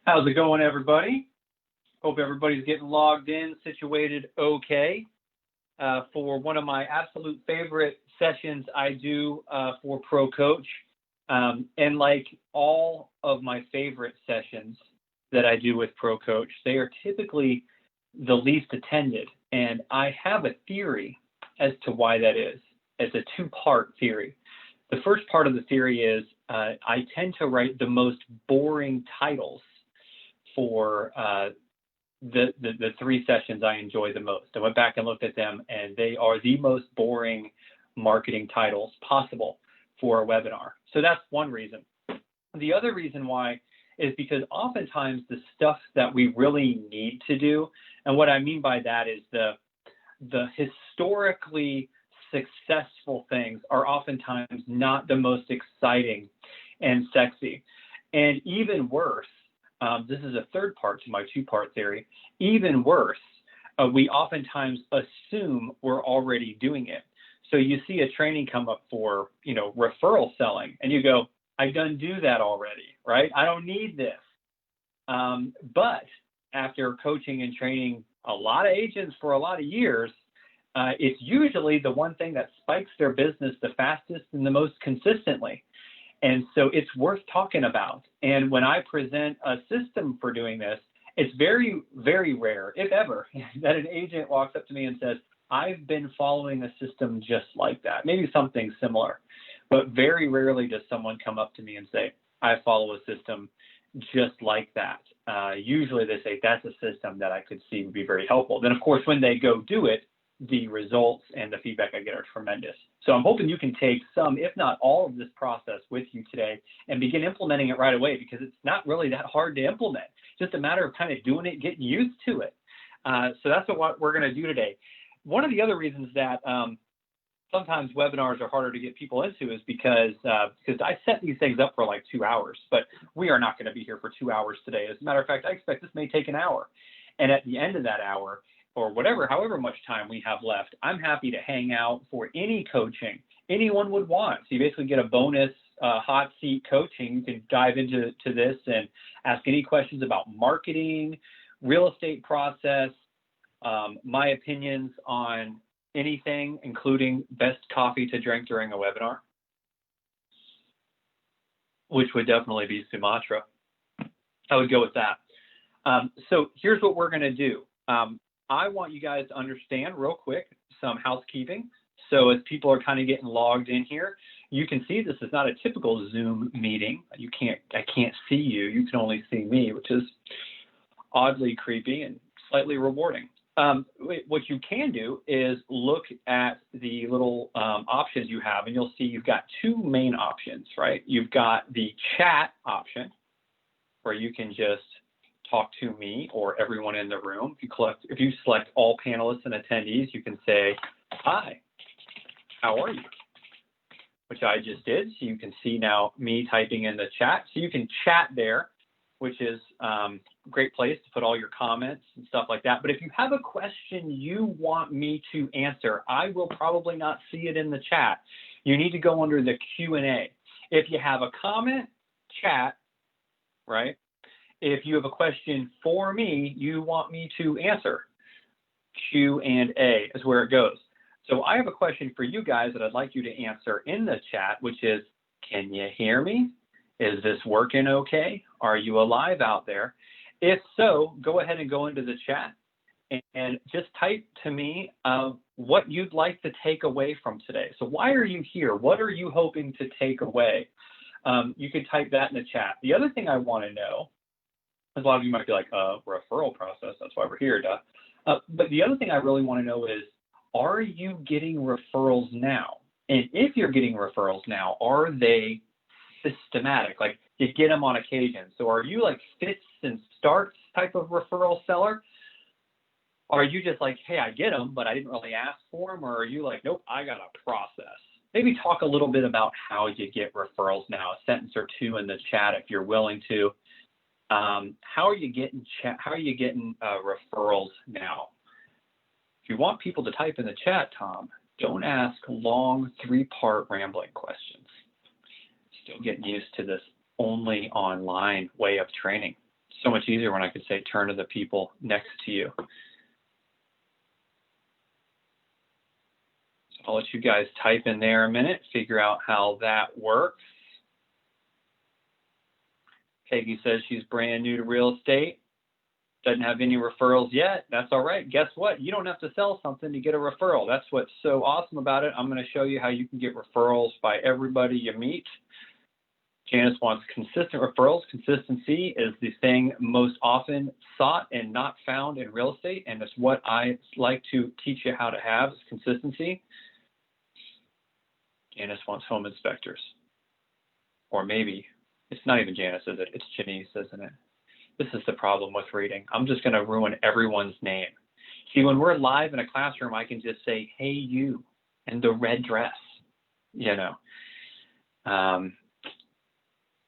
How's it going, everybody? Hope everybody's getting logged in, situated okay for one of my absolute favorite sessions I do for Pro Coach. And like all of my favorite sessions that I do with Pro Coach, they are typically the least attended. And I have a theory as to why that is. It's a two-part theory. The first part of the theory is I tend to write the most boring titles for the three sessions I enjoy the most. I went back and looked at them, and they are the most boring marketing titles possible for a webinar. So that's one reason. The other reason why is because oftentimes the stuff that we really need to do, and what I mean by that is the historically successful things are oftentimes not the most exciting and sexy. And even worse, this is a third part to my two-part theory, even worse, we oftentimes assume we're already doing it. So you see a training come up for, referral selling, and you go, I done do that already, right? I don't need this. But after coaching and training a lot of agents for a lot of years, it's usually the one thing that spikes their business the fastest and the most consistently. And so it's worth talking about. And when I present a system for doing this, it's very, very rare, if ever, that an agent walks up to me and says, I've been following a system just like that, maybe something similar. But very rarely does someone come up to me and say, I follow a system just like that. Usually they say, that's a system that I could see would be very helpful. Then, of course, when they go do it, the results and the feedback I get are tremendous. So I'm hoping you can take some, if not all of this process with you today and begin implementing it right away, because it's not really that hard to implement. It's just a matter of kind of doing it, getting used to it. So that's what we're going to do today. One of the other reasons that sometimes webinars are harder to get people into is because I set these things up for like 2 hours, but we are not going to be here for 2 hours today. As a matter of fact, I expect this may take an hour. And at the end of that hour, or however much time we have left, I'm happy to hang out for any coaching anyone would want. So you basically get a bonus hot seat coaching. You can dive into this and ask any questions about marketing, real estate process, my opinions on anything, including best coffee to drink during a webinar, which would definitely be Sumatra. I would go with that. So here's what we're going to do. I want you guys to understand real quick some housekeeping. So as people are kind of getting logged in here, you can see this is not a typical Zoom meeting. I can't see you. You can only see me, which is oddly creepy and slightly rewarding. What you can do is look at the little options you have, and you'll see you've got two main options, right? You've got the chat option, where you can just talk to me or everyone in the room. If you select all panelists and attendees, you can say, hi, how are you? Which I just did. So you can see now me typing in the chat. So you can chat there, which is a great place to put all your comments and stuff like that. But if you have a question you want me to answer, I will probably not see it in the chat. You need to go under the Q&A. If you have a comment, chat, right? If you have a question for me, you want me to answer, Q&A is where it goes. So I have a question for you guys that I'd like you to answer in the chat, which is, can you hear me? Is this working okay? Are you alive out there? If so, go ahead and go into the chat and just type to me what you'd like to take away from today. So why are you here? What are you hoping to take away? You can type that in the chat. The other thing I want to know, a lot of you might be like, referral process, that's why we're here, duh. But the other thing I really want to know is, are you getting referrals now? And if you're getting referrals now, are they systematic? Like, you get them on occasion. So are you like fits and starts type of referral seller? Are you just like, hey, I get them, but I didn't really ask for them? Or are you like, nope, I got a process? Maybe talk a little bit about how you get referrals now, a sentence or two in the chat if you're willing to. How are you getting referrals now? If you want people to type in the chat, Tom, don't ask long 3-part rambling questions. Still getting used to this only online way of training. So much easier when I could say turn to the people next to you. So I'll let you guys type in there a minute, figure out how that works. Peggy says she's brand new to real estate, doesn't have any referrals yet. That's all right. Guess what? You don't have to sell something to get a referral. That's what's so awesome about it. I'm going to show you how you can get referrals by everybody you meet. Janice wants consistent referrals. Consistency is the thing most often sought and not found in real estate, and it's what I like to teach you how to have, is consistency. Janice wants home inspectors. Or maybe, it's not even Janice, is it? It's Janice, isn't it? This is the problem with reading. I'm just going to ruin everyone's name. See, when we're live in a classroom, I can just say, hey, you, and the red dress, you know.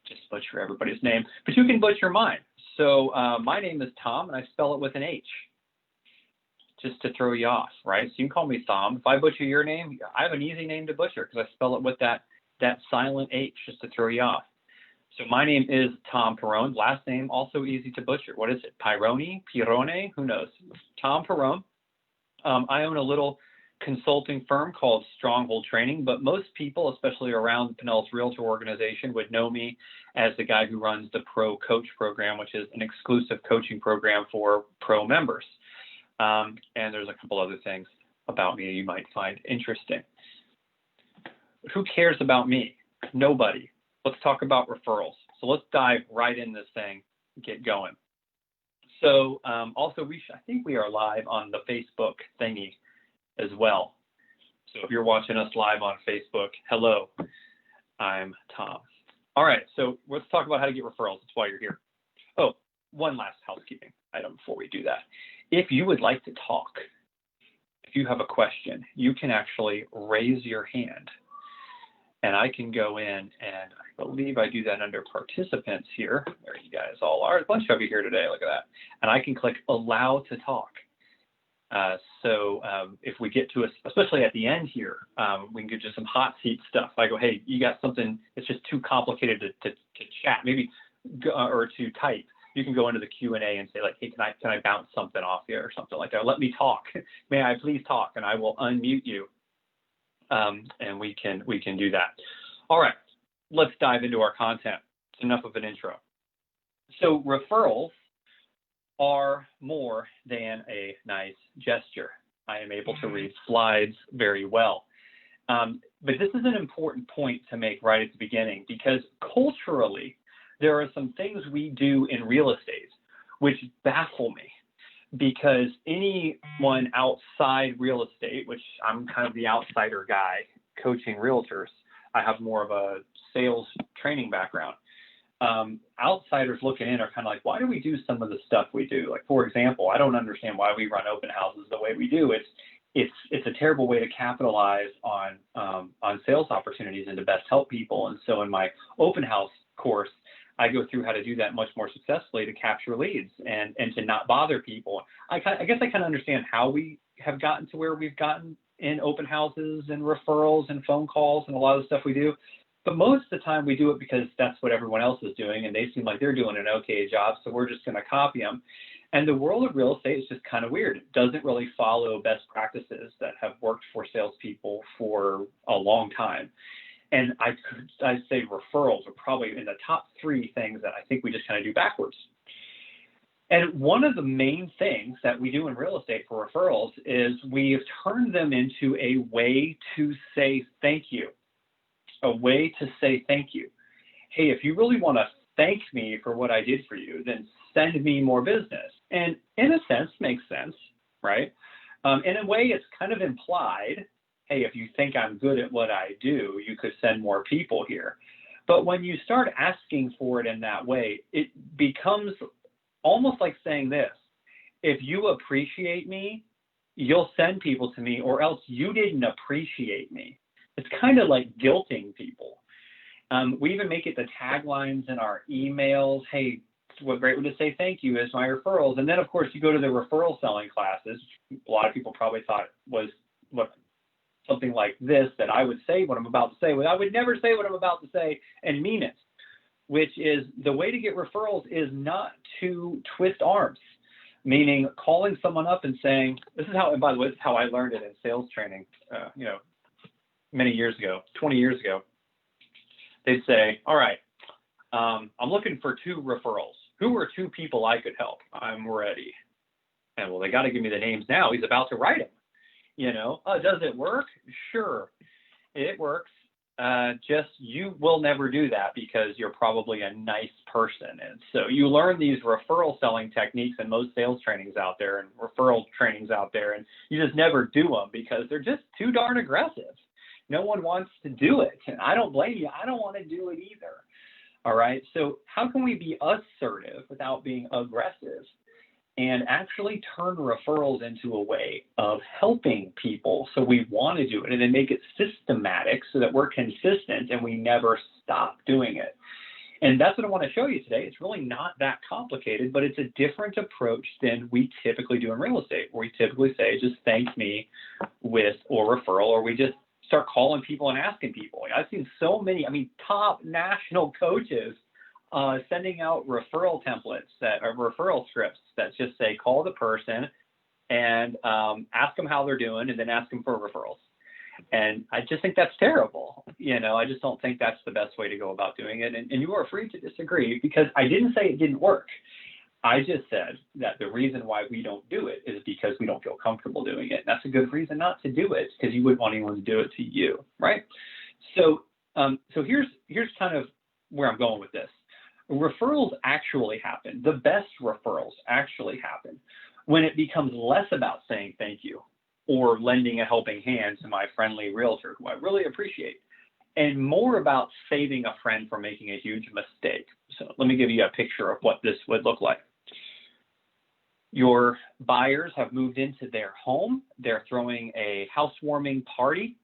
Just butcher everybody's name, but you can butcher mine. So my name is Tom, and I spell it with an H, just to throw you off, right? So you can call me Thom. If I butcher your name, I have an easy name to butcher because I spell it with that silent H, just to throw you off. So my name is Tom Perrone. Last name also easy to butcher. What is it? Pirone? Who knows? Tom Perrone. I own a little consulting firm called Stronghold Training, but most people, especially around Pinellas Realtor Organization, would know me as the guy who runs the Pro Coach program, which is an exclusive coaching program for pro members. And there's a couple other things about me you might find interesting. Who cares about me? Nobody. Let's talk about referrals. So let's dive right in this thing, get going. So also, I think we are live on the Facebook thingy as well. So if you're watching us live on Facebook, hello, I'm Tom. All right, so let's talk about how to get referrals. That's why you're here. Oh, one last housekeeping item before we do that. If you would like to talk, if you have a question, you can actually raise your hand, and I can go in, and I believe I do that under participants here. There you guys all are. A bunch of you here today, look at that. And I can click allow to talk. So if we get to, especially at the end here, we can get to some hot seat stuff. I go, hey, you got something that's just too complicated to chat, maybe, or to type. You can go into the Q&A and say, like, hey, can I bounce something off here or something like that? Let me talk. May I please talk? And I will unmute you. And we can do that. All right, let's dive into our content. It's enough of an intro. So referrals are more than a nice gesture. I am able to read slides very well. But this is an important point to make right at the beginning, because culturally, there are some things we do in real estate which baffle me, because anyone outside real estate, which I'm kind of the outsider guy coaching realtors, I have more of a sales training background. Outsiders looking in are kind of like, why do we do some of the stuff we do? Like, for example, I don't understand why we run open houses the way we do. It's a terrible way to capitalize on sales opportunities and to best help people. And so in my open house course, I go through how to do that much more successfully to capture leads and to not bother people. I guess I kind of understand how we have gotten to where we've gotten in open houses and referrals and phone calls and a lot of the stuff we do. But most of the time we do it because that's what everyone else is doing, and they seem like they're doing an okay job, so we're just going to copy them. And the world of real estate is just kind of weird. It doesn't really follow best practices that have worked for salespeople for a long time. And I'd say referrals are probably in the top 3 things that I think we just kind of do backwards. And one of the main things that we do in real estate for referrals is we've turned them into a way to say thank you. A way to say thank you. Hey, if you really want to thank me for what I did for you, then send me more business. And in a sense, makes sense, right? In a way, it's kind of implied, hey, if you think I'm good at what I do, you could send more people here. But when you start asking for it in that way, it becomes almost like saying this: if you appreciate me, you'll send people to me, or else you didn't appreciate me. It's kind of like guilting people. We even make it the taglines in our emails. Hey, what great way to say thank you is my referrals. And then, of course, you go to the referral selling classes. A lot of people probably thought was something like this, that I would say what I'm about to say. Well, I would never say what I'm about to say and mean it, which is the way to get referrals is not to twist arms, meaning calling someone up and saying, this is how, and by the way, this is how I learned it in sales training, many years ago, 20 years ago. They'd say, all right, I'm looking for 2 referrals. Who are 2 people I could help? I'm ready. And well, they got to give me the names now. He's about to write them. Does it work? Sure, it works. Just you will never do that because you're probably a nice person. And so you learn these referral selling techniques in most sales trainings out there and referral trainings out there, and you just never do them because they're just too darn aggressive. No one wants to do it. And I don't blame you. I don't want to do it either. All right. So how can we be assertive without being aggressive and actually turn referrals into a way of helping people so we want to do it, and then make it systematic so that we're consistent and we never stop doing it? And that's what I want to show you today. It's really not that complicated, but it's a different approach than we typically do in real estate, where we typically say, just thank me with a referral, or we just start calling people and asking people. I've seen so many, top national coaches sending out referral templates that are referral scripts that just say, call the person and ask them how they're doing, and then ask them for referrals. And I just think that's terrible. I just don't think that's the best way to go about doing it. And you are free to disagree, because I didn't say it didn't work. I just said that the reason why we don't do it is because we don't feel comfortable doing it. And that's a good reason not to do it, because you wouldn't want anyone to do it to you, right? So here's kind of where I'm going with this. Referrals actually happen. The best referrals actually happen when it becomes less about saying thank you or lending a helping hand to my friendly realtor, who I really appreciate, and more about saving a friend from making a huge mistake. So let me give you a picture of what this would look like. Your buyers have moved into their home. They're throwing a housewarming party,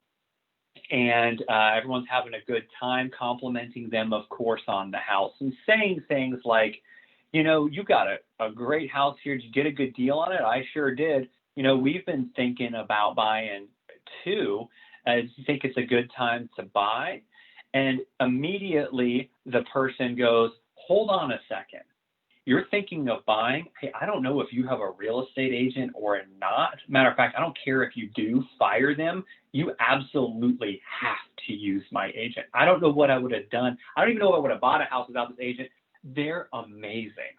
and everyone's having a good time, complimenting them, of course, on the house, and saying things like, you got a great house here. Did you get a good deal on it? I sure did. We've been thinking about buying too. Do you think it's a good time to buy? And immediately the person goes, hold on a second. You're thinking of buying? Hey, I don't know if you have a real estate agent or not. Matter of fact, I don't care if you do, fire them. You absolutely have to use my agent. I don't know what I would have done. I don't even know if I would have bought a house without this agent. They're amazing.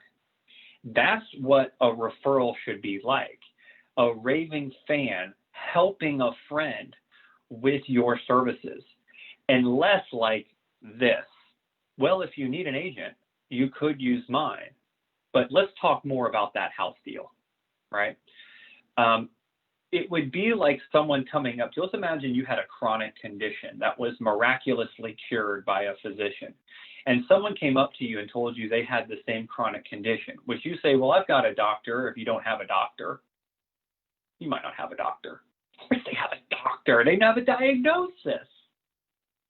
That's what a referral should be like. A raving fan helping a friend with your services, and less like this. Well, if you need an agent, you could use mine. But let's talk more about that house deal, right? It would be like someone coming up to you. Let's imagine you had a chronic condition that was miraculously cured by a physician. And someone came up to you and told you they had the same chronic condition, which you say, well, I've got a doctor. If you don't have a doctor, you might not have a doctor. Of course they have a doctor. They don't have a diagnosis.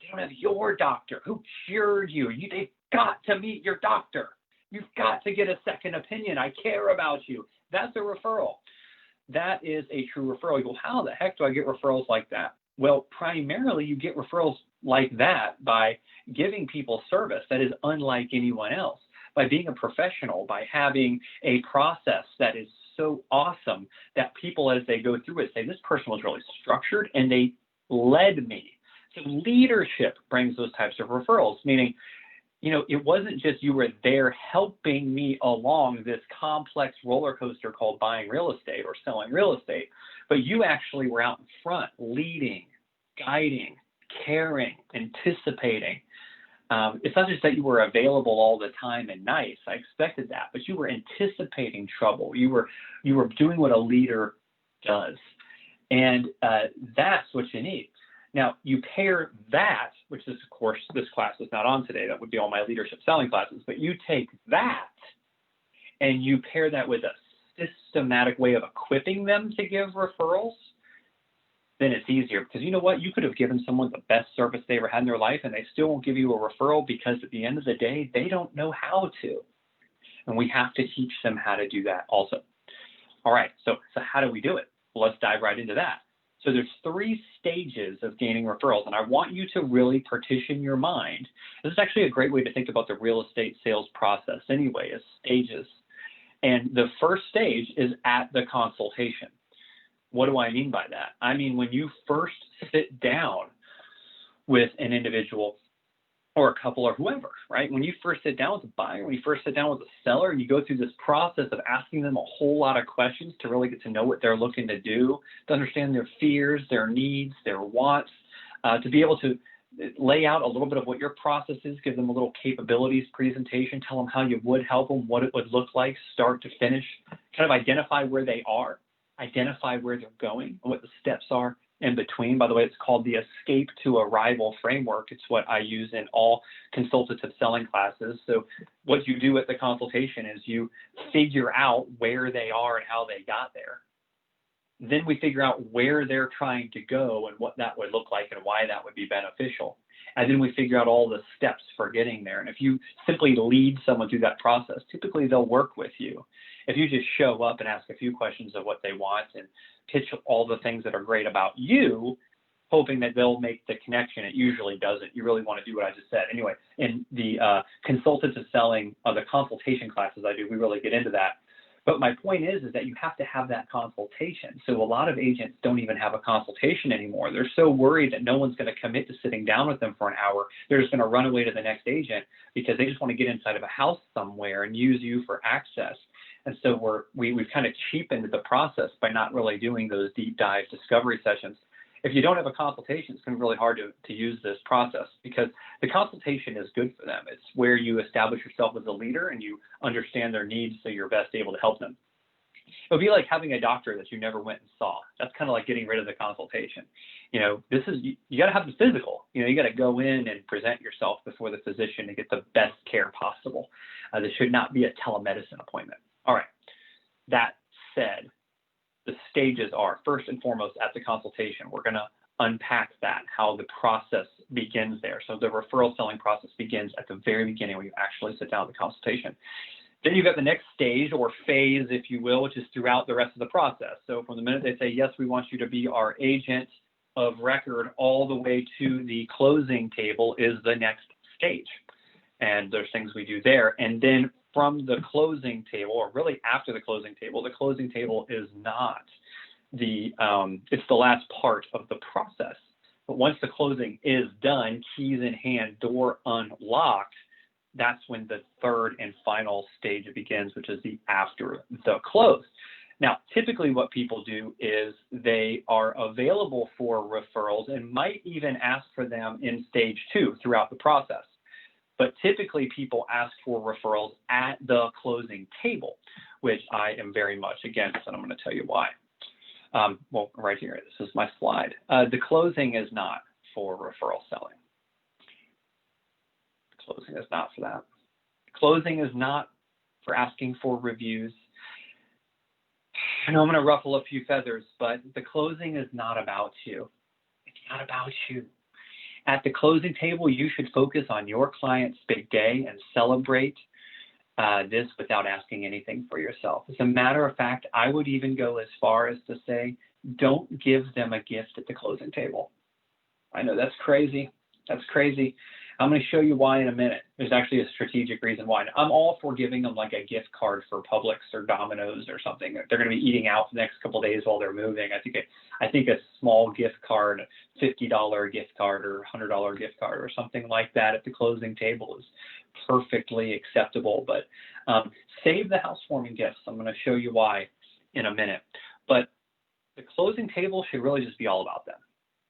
They don't have your doctor who cured you. They've got to meet your doctor. You've got to get a second opinion. I care about you. That's a referral. That is a true referral. You go, how the heck do I get referrals like that? Well, primarily you get referrals like that by giving people service that is unlike anyone else, by being a professional, by having a process that is so awesome that people, as they go through it, say, this person was really structured and they led me. So leadership brings those types of referrals, meaning, it wasn't just you were there helping me along this complex roller coaster called buying real estate or selling real estate, but you actually were out in front, leading, guiding, caring, anticipating. It's not just that you were available all the time and nice. I expected that, but you were anticipating trouble. You were doing what a leader does, and that's what you need. Now, you pair that, which is, of course, this class is not on today. That would be all my leadership selling classes. But you take that and you pair that with a systematic way of equipping them to give referrals, then it's easier. Because you know what? You could have given someone the best service they ever had in their life, and they still won't give you a referral because at the end of the day, they don't know how to. And we have to teach them how to do that also. All right, so how do we do it? Well, let's dive right into that. So there's 3 stages of gaining referrals, and I want you to really partition your mind. This is actually a great way to think about the real estate sales process anyway, as stages. And the first stage is at the consultation. What do I mean by that? I mean, when you first sit down with an individual or a couple or whoever, right? When you first sit down with a buyer, when you first sit down with a seller, and you go through this process of asking them a whole lot of questions to really get to know what they're looking to do, to understand their fears, their needs, their wants, to be able to lay out a little bit of what your process is, give them a little capabilities presentation, tell them how you would help them, what it would look like, start to finish, kind of identify where they are, identify where they're going, and what the steps are in between. By the way, it's called the Escape to Arrival framework. It's what I use in all consultative selling classes. So what you do at the consultation is you figure out where they are and how they got there. Then we figure out where they're trying to go and what that would look like and why that would be beneficial. And then we figure out all the steps for getting there. And if you simply lead someone through that process, typically they'll work with you. If you just show up and ask a few questions of what they want and pitch all the things that are great about you, hoping that they'll make the connection, it usually doesn't. You really want to do what I just said. Anyway, in the consultative selling, the consultation classes I do, we really get into that. But my point is that you have to have that consultation. So a lot of agents don't even have a consultation anymore. They're so worried that no one's going to commit to sitting down with them for an hour. They're just going to run away to the next agent because they just want to get inside of a house somewhere and use you for access. And so we've kind of cheapened the process by not really doing those deep dive discovery sessions. If you don't have a consultation, it's going to be really hard to use this process because the consultation is good for them. It's where you establish yourself as a leader and you understand their needs so you're best able to help them. It would be like having a doctor that you never went and saw. That's kind of like getting rid of the consultation. You know, you got to have the physical. You know, you got to go in and present yourself before the physician to get the best care possible. This should not be a telemedicine appointment. All right. That said, the stages are first and foremost at the consultation. We're going to unpack that, how the process begins there. So the referral selling process begins at the very beginning when you actually sit down at the consultation. Then you've got the next stage or phase, if you will, which is throughout the rest of the process. So from the minute they say, yes, we want you to be our agent of record, all the way to the closing table is the next stage. And there's things we do there. And then from the closing table, or really after the closing table is not it's the last part of the process. But once the closing is done, keys in hand, door unlocked, that's when the third and final stage begins, which is the after the close. Now, typically what people do is they are available for referrals and might even ask for them in stage 2 throughout the process. But typically people ask for referrals at the closing table, which I am very much against, and I'm going to tell you why. Well, right here, this is my slide. The closing is not for referral selling. The closing is not for that. Closing is not for asking for reviews. I know I'm going to ruffle a few feathers, but the closing is not about you. It's not about you. At the closing table, you should focus on your client's big day and celebrate this without asking anything for yourself. As a matter of fact, I would even go as far as to say, don't give them a gift at the closing table. I know that's crazy. That's crazy. I'm going to show you why in a minute. There's actually a strategic reason why. I'm all for giving them like a gift card for Publix or Domino's or something. They're going to be eating out for the next couple of days while they're moving. I think a small gift card, a $50 gift card or $100 gift card or something like that at the closing table is perfectly acceptable. But save the housewarming gifts. I'm going to show you why in a minute. But the closing table should really just be all about them.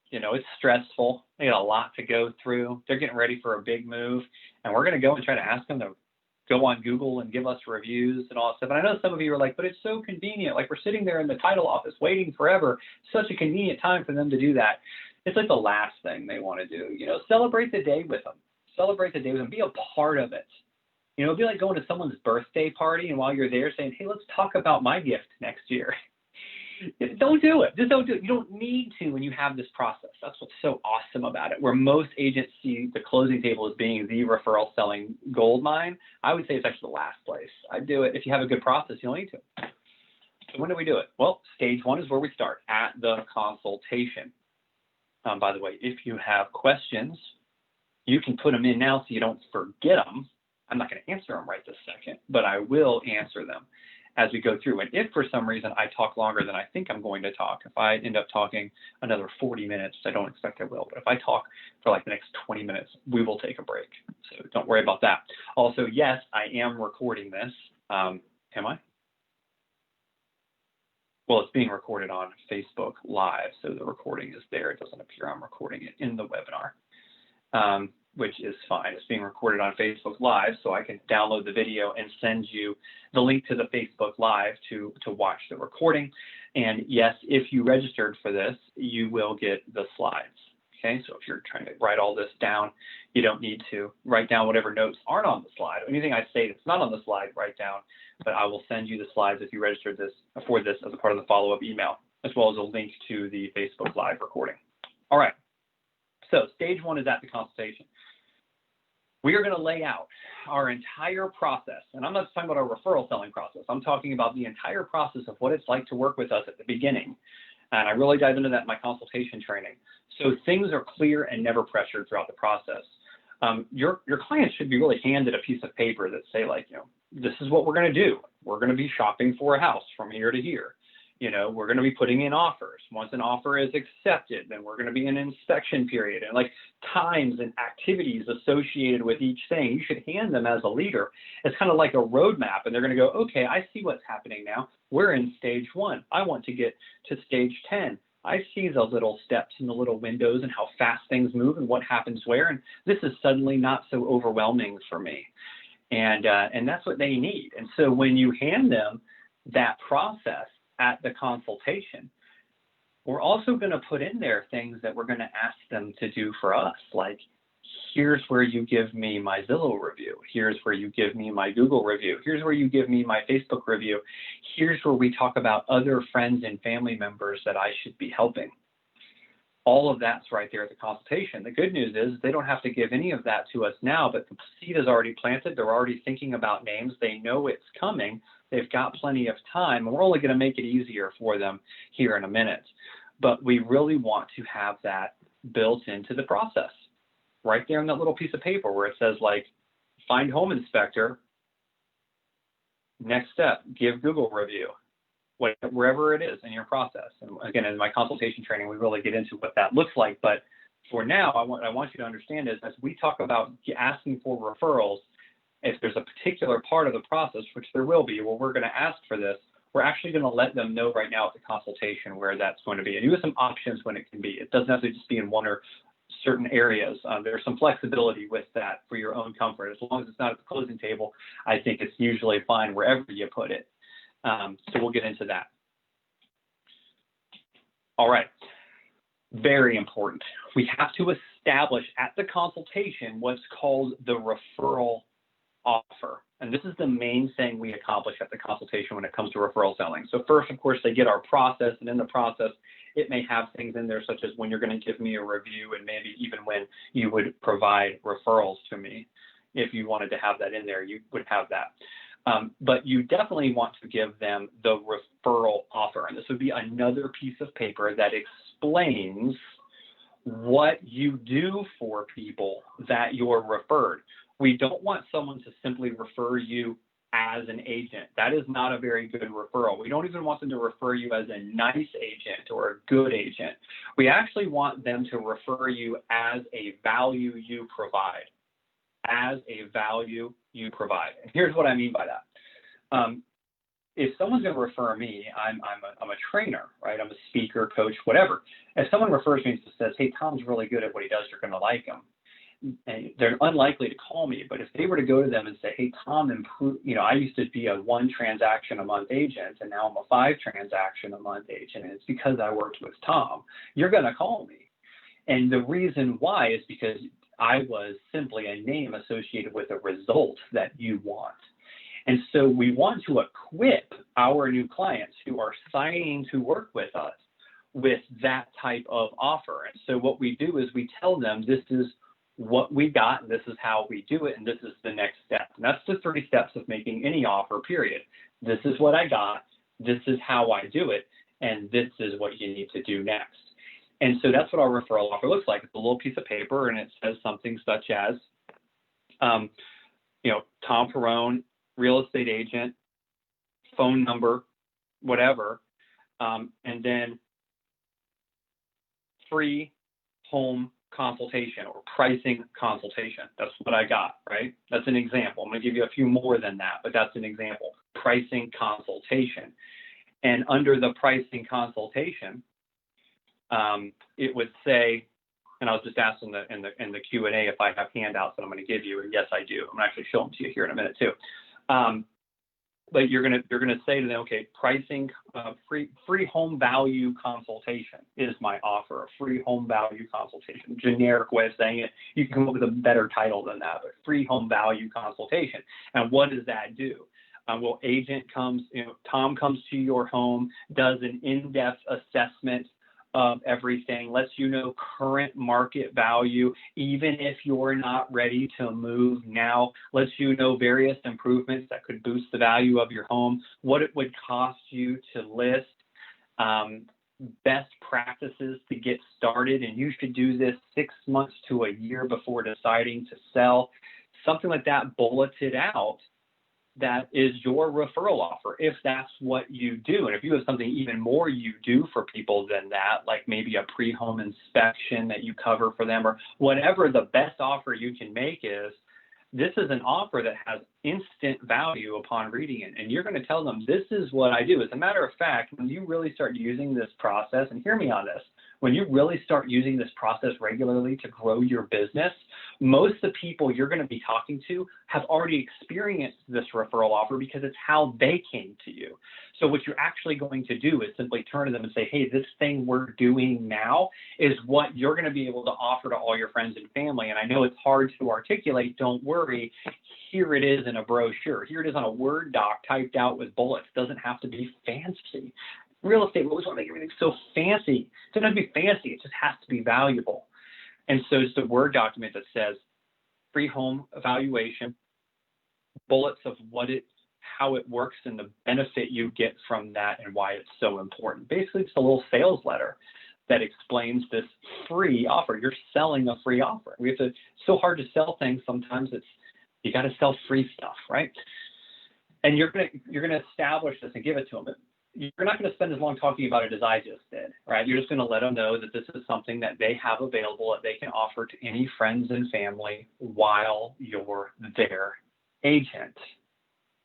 You know, it's stressful. They got a lot to go through. They're getting ready for a big move. And we're going to go and try to ask them to go on Google and give us reviews and all that stuff. And I know some of you are like, but it's so convenient. Like we're sitting there in the title office waiting forever. Such a convenient time for them to do that. It's like the last thing they want to do. You know, celebrate the day with them. Celebrate the day with them. Be a part of it. You know, it'd be like going to someone's birthday party and while you're there saying, hey, let's talk about my gift next year. Don't do it. Just don't do it. You don't need to when you have this process. That's what's so awesome about it. Where most agents see the closing table as being the referral selling gold mine, I would say it's actually the last place. I'd do it. If you have a good process, you don't need to. So when do we do it? Well, stage 1 is where we start, at the consultation. By the way, if you have questions, you can put them in now so you don't forget them. I'm not going to answer them right this second, but I will answer them as we go through. And if for some reason I talk longer than I think I'm going to talk, if I end up talking another 40 minutes, I don't expect I will, but if I talk for like the next 20 minutes, we will take a break. So don't worry about that. Also, yes, I am recording this. Am I? Well, it's being recorded on Facebook Live, so the recording is there. It doesn't appear I'm recording it in the webinar, which is fine. It's being recorded on Facebook Live, so I can download the video and send you the link to the Facebook Live to watch the recording. And yes, if you registered for this, you will get the slides. Okay, so if you're trying to write all this down, you don't need to write down whatever notes aren't on the slide. Anything I say that's not on the slide, write down, but I will send you the slides if you registered for this as a part of the follow-up email, as well as a link to the Facebook Live recording. All right, so stage one is at the consultation. We are going to lay out our entire process, and I'm not just talking about our referral selling process. I'm talking about the entire process of what it's like to work with us at the beginning. And I really dive into that in my consultation training. So things are clear and never pressured throughout the process. Your clients should be really handed a piece of paper that say, like, this is what we're going to do. We're going to be shopping for a house from here to here. We're going to be putting in offers. Once an offer is accepted, then we're going to be in an inspection period, and like times and activities associated with each thing. You should hand them as a leader. It's kind of like a roadmap, and they're going to go, okay, I see what's happening now. We're in stage 1. I want to get to stage 10. I see the little steps and the little windows and how fast things move and what happens where. And this is suddenly not so overwhelming for me. And that's what they need. And so when you hand them that process at the consultation, we're also going to put in there things that we're going to ask them to do for us, like, here's where you give me my Zillow review. Here's where you give me my Google review. Here's where you give me my Facebook review. Here's where we talk about other friends and family members that I should be helping. All of that's right there at the consultation. The good news is they don't have to give any of that to us now, but the seed is already planted. They're already thinking about names. They know it's coming. They've got plenty of time, and we're only going to make it easier for them here in a minute. But we really want to have that built into the process. Right there in that little piece of paper where it says, like, find home inspector, next step, give Google review, wherever it is in your process. And again, in my consultation training, we really get into what that looks like. But for now, I want you to understand is as we talk about asking for referrals, if there's a particular part of the process, which there will be, where we're going to ask for this, we're actually going to let them know right now at the consultation where that's going to be. And you have some options when it can be. It doesn't have to just be in one or certain areas. There's some flexibility with that for your own comfort. As long as it's not at the closing table, I think it's usually fine wherever you put it. So we'll get into that. All right. Very important. We have to establish at the consultation what's called the referral offer. And this is the main thing we accomplish at the consultation when it comes to referral selling. So first, of course, they get our process, and in the process, it may have things in there such as when you're going to give me a review, and maybe even when you would provide referrals to me. If you wanted to have that in there, you would have that. But you definitely want to give them the referral offer. And this would be another piece of paper that explains what you do for people that you're referred. We don't want someone to simply refer you as an agent. That is not a very good referral. We don't even want them to refer you as a nice agent or a good agent. We actually want them to refer you as a value you provide. As a value you provide. And here's what I mean by that. If someone's going to refer me, I'm a trainer, right? I'm a speaker, coach, whatever. If someone refers me and says, hey, Tom's really good at what he does, you're going to like him. And they're unlikely to call me, but if they were to go to them and say, hey, Tom, I used to be a 1 transaction a month agent, and now I'm a 5 transaction a month agent, and it's because I worked with Tom, you're going to call me. And the reason why is because I was simply a name associated with a result that you want. And so we want to equip our new clients who are signing to work with us with that type of offer. And so what we do is we tell them this is what we got, and this is how we do it, and this is the next step. And that's the 3 steps of making any offer, period. This is what I got, this is how I do it, and this is what you need to do next. And so that's what our referral offer looks like. It's a little piece of paper, and it says something such as, Tom Perrone, real estate agent, phone number, whatever, and then free home consultation or pricing consultation. That's what I got, right? That's an example. I'm going to give you a few more than that, but that's an example. Pricing consultation. And under the pricing consultation, it would say, and I was just asking in the Q&A if I have handouts that I'm going to give you, and yes, I do. I'm going to actually show them to you here in a minute too. But you're gonna say to them, okay, pricing, free home value consultation is my offer. A free home value consultation, generic way of saying it. You can come up with a better title than that, but free home value consultation. And what does that do? Well, Tom comes to your home, does an in-depth assessment of everything, lets you know current market value, even if you're not ready to move now, lets you know various improvements that could boost the value of your home, what it would cost you to list, best practices to get started, and you should do this 6 months to a year before deciding to sell, something like that bulleted out. That is your referral offer, if that's what you do. And if you have something even more you do for people than that, like maybe a pre-home inspection that you cover for them, or whatever the best offer you can make is, this is an offer that has instant value upon reading it. And you're going to tell them, this is what I do. As a matter of fact, when you really start using this process, and hear me on this, when you really start using this process regularly to grow your business, most of the people you're going to be talking to have already experienced this referral offer because it's how they came to you. So what you're actually going to do is simply turn to them and say, hey, this thing we're doing now is what you're going to be able to offer to all your friends and family. And I know it's hard to articulate. Don't worry. Here it is in a brochure. Here it is on a Word doc typed out with bullets. It doesn't have to be fancy. Real estate, we always want to make everything so fancy. It doesn't have to be fancy. It just has to be valuable. And so it's a Word document that says free home evaluation, bullets of how it works and the benefit you get from that and why it's so important. Basically, it's a little sales letter that explains this free offer. You're selling a free offer. It's so hard to sell things sometimes. You got to sell free stuff, right? And you're gonna establish this and give it to them. You're not going to spend as long talking about it as I just did, right? You're just going to let them know that this is something that they have available that they can offer to any friends and family while you're their agent.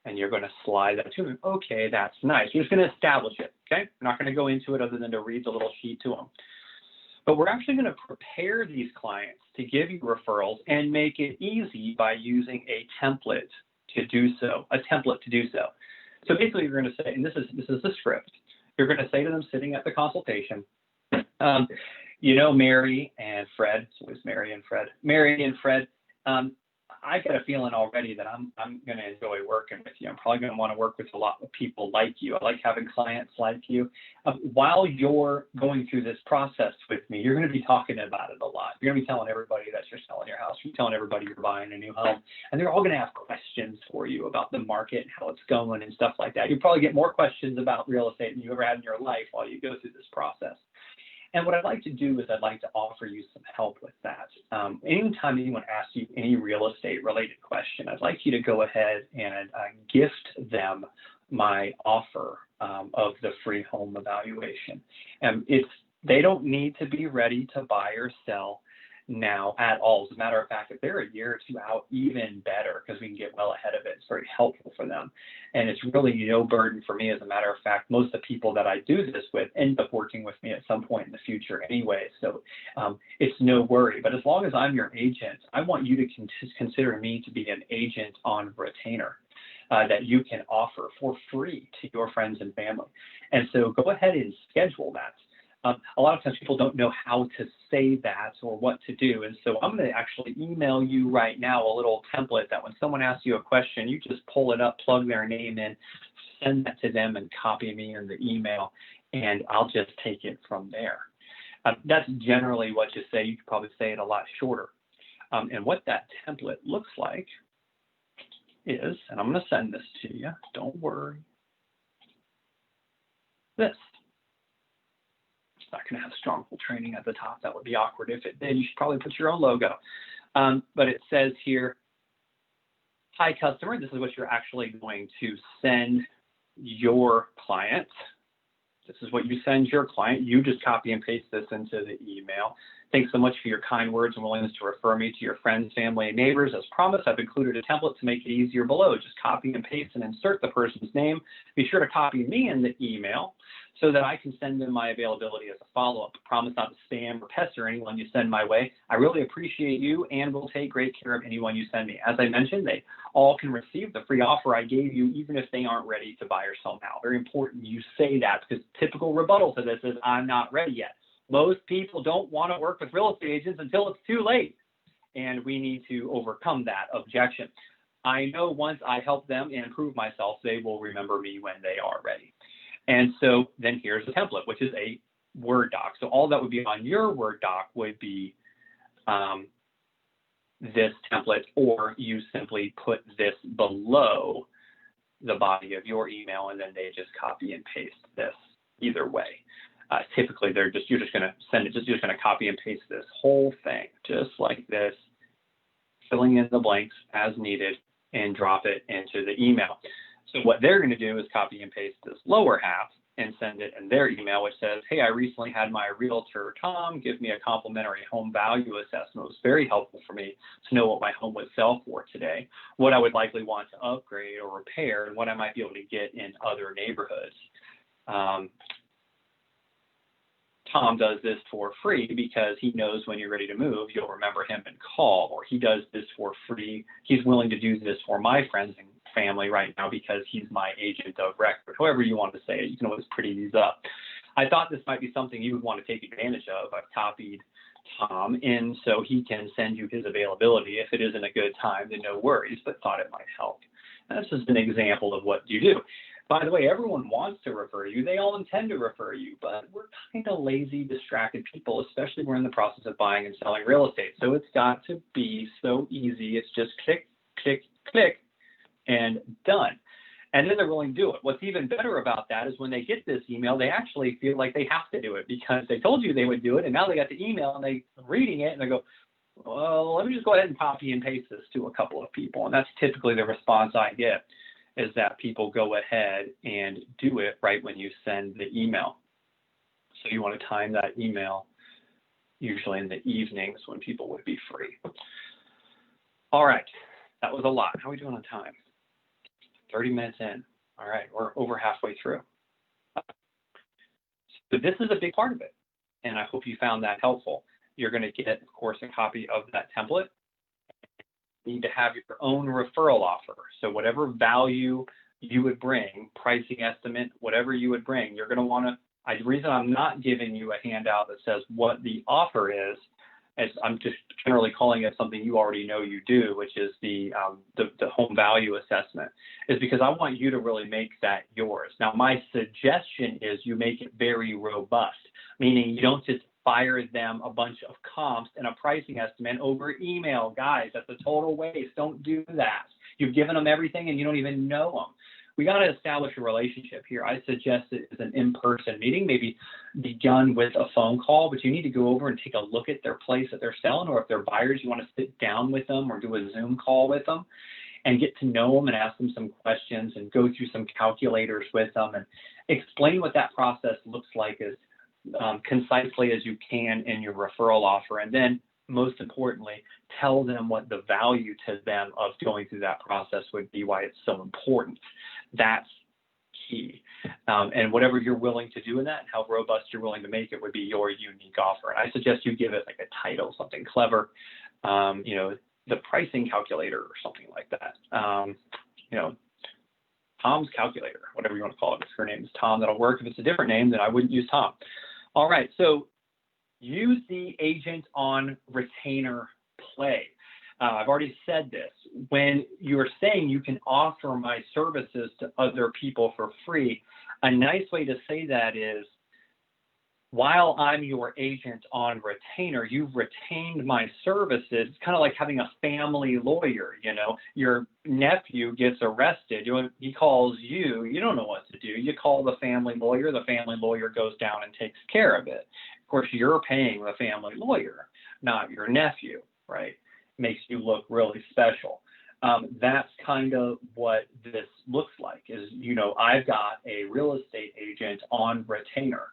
And you're going to slide that to them. Okay, that's nice. You're just going to establish it, okay? We're not going to go into it other than to read the little sheet to them. But we're actually going to prepare these clients to give you referrals and make it easy by using a template to do so, So basically, you're going to say, and this is the script. You're going to say to them sitting at the consultation, Mary and Fred. So it's Mary and Fred. Mary and Fred, I get a feeling already that I'm going to enjoy working with you. I'm probably going to want to work with a lot of people like you. I like having clients like you. While you're going through this process with me, you're going to be talking about it a lot. You're going to be telling everybody that you're selling your house. You're telling everybody you're buying a new home. And they're all going to have questions for you about the market and how it's going and stuff like that. You'll probably get more questions about real estate than you ever had in your life while you go through this process. And what I'd like to do is I'd like to offer you some help with that. Anytime anyone asks you any real estate related question, I'd like you to go ahead and gift them my offer of the free home evaluation. And they don't need to be ready to buy or sell now at all. As a matter of fact, if they're a year or two out, even better, because we can get well ahead of it. It's very helpful for them. And it's really no burden for me. As a matter of fact, most of the people that I do this with end up working with me at some point in the future anyway. So it's no worry. But as long as I'm your agent, I want you to consider me to be an agent on retainer that you can offer for free to your friends and family. And so go ahead and schedule that. A lot of times people don't know how to say that or what to do. And so I'm going to actually email you right now a little template that when someone asks you a question, you just pull it up, plug their name in, send that to them and copy me in the email, and I'll just take it from there. That's generally what you say. You could probably say it a lot shorter. And what that template looks like is, and I'm going to send this to you, don't worry, this. Not going to have Stronghold training at the top. That would be awkward if it did. You should probably put your own logo. But it says here, hi customer, this is what you're actually going to send your client. This is what you send your client. You just copy and paste this into the email. Thanks so much for your kind words and willingness to refer me to your friends, family, and neighbors. As promised, I've included a template to make it easier below. Just copy and paste and insert the person's name. Be sure to copy me in the email so that I can send them my availability as a follow-up. Promise not to spam or pester anyone you send my way. I really appreciate you and will take great care of anyone you send me. As I mentioned, they all can receive the free offer I gave you, even if they aren't ready to buy or sell now. Very important you say that, because typical rebuttal to this is, I'm not ready yet. Most people don't want to work with real estate agents until it's too late, and we need to overcome that objection. I know once I help them and prove myself, they will remember me when they are ready. And so then here's the template, which is a Word doc. So all that would be on your Word doc would be this template, or you simply put this below the body of your email, and then they just copy and paste this. Either way, typically you're just going to send it. You're just going to copy and paste this whole thing, just like this, filling in the blanks as needed, and drop it into the email. So what they're going to do is copy and paste this lower half and send it in their email, which says, hey, I recently had my realtor, Tom, give me a complimentary home value assessment. It was very helpful for me to know what my home would sell for today, what I would likely want to upgrade or repair, and what I might be able to get in other neighborhoods. Tom does this for free because he knows when you're ready to move, you'll remember him and call, or he does this for free. He's willing to do this for my friends and family right now because he's my agent of record. However you want to say it, you can always pretty these up. I thought this might be something you would want to take advantage of. I've copied Tom in so he can send you his availability. If it isn't a good time, then no worries, but thought it might help. And this is an example of what you do. By the way, everyone wants to refer you. They all intend to refer you, but we're kind of lazy, distracted people, especially we're in the process of buying and selling real estate. So it's got to be so easy. It's just click, click, click, and done. And then they're willing to do it. What's even better about that is when they get this email, they actually feel like they have to do it because they told you they would do it, and now they got the email and they're reading it and they go, well, let me just go ahead and copy and paste this to a couple of people. And that's typically the response I get, is that people go ahead and do it right when you send the email. So you want to time that email usually in the evenings when people would be free. All right, that was a lot. How are we doing on time? 30 minutes in. All right, we're over halfway through. So this is a big part of it, and I hope you found that helpful. You're going to get, of course, a copy of that template. You need to have your own referral offer. So whatever value you would bring, pricing estimate, whatever you would bring, you're going to want to, the reason I'm not giving you a handout that says what the offer is I'm just generally calling it something you already know you do, which is the home value assessment, is because I want you to really make that yours. Now, my suggestion is you make it very robust, meaning you don't just fire them a bunch of comps and a pricing estimate over email. Guys, that's a total waste. Don't do that. You've given them everything and you don't even know them. We got to establish a relationship here. I suggest it as an in-person meeting, maybe begun with a phone call, but you need to go over and take a look at their place that they're selling, or if they're buyers, you want to sit down with them or do a Zoom call with them and get to know them and ask them some questions and go through some calculators with them and explain what that process looks like as concisely as you can in your referral offer. And then, most importantly, tell them what the value to them of going through that process would be, why it's so important. That's key. And whatever you're willing to do in that, how robust you're willing to make it, would be your unique offer. And I suggest you give it like a title, something clever, the pricing calculator or something like that. Tom's calculator, whatever you want to call it. If her name is Tom, that'll work. If it's a different name, then I wouldn't use Tom. All right, so use the agent on retainer play. I've already said this. When you're saying you can offer my services to other people for free, a nice way to say that is, while I'm your agent on retainer, you've retained my services. It's kind of like having a family lawyer. Your nephew gets arrested. He calls you. You don't know what to do. You call the family lawyer. The family lawyer goes down and takes care of it. Of course, you're paying the family lawyer, not your nephew, right? Makes you look really special. That's kind of what this looks like is, I've got a real estate agent on retainer.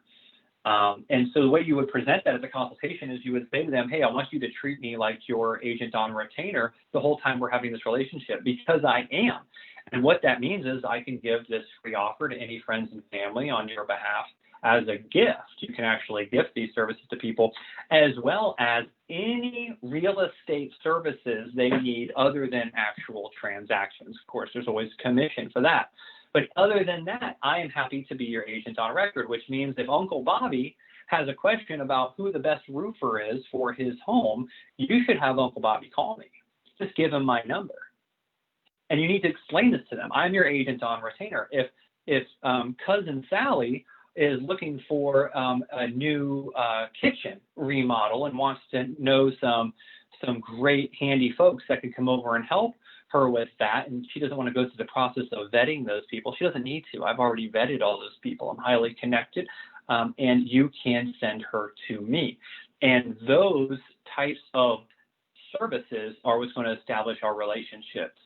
And so the way you would present that as a consultation is you would say to them, hey, I want you to treat me like your agent on retainer the whole time we're having this relationship, because I am. And what that means is I can give this free offer to any friends and family on your behalf as a gift. You can actually gift these services to people, as well as any real estate services they need other than actual transactions. Of course, there's always commission for that. But other than that, I am happy to be your agent on record, which means if Uncle Bobby has a question about who the best roofer is for his home, you should have Uncle Bobby call me. Just give him my number. And you need to explain this to them. I'm your agent on retainer. If Cousin Sally is looking for a new kitchen remodel and wants to know some great handy folks that can come over and help her with that, and she doesn't want to go through the process of vetting those people, she doesn't need to. I've already vetted all those people. I'm highly connected, and you can send her to me. And those types of services are what's going to establish our relationships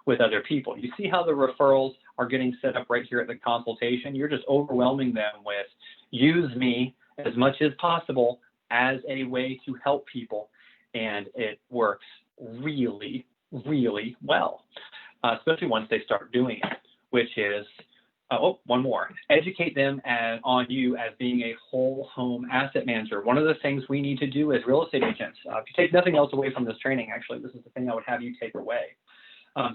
with other people. You see how the referrals are getting set up right here at the consultation? You're just overwhelming them with use me as much as possible as a way to help people, and it works really, really well, especially once they start doing it, which is, one more, educate them on you as being a whole home asset manager. One of the things we need to do as real estate agents, if you take nothing else away from this training, actually, this is the thing I would have you take away.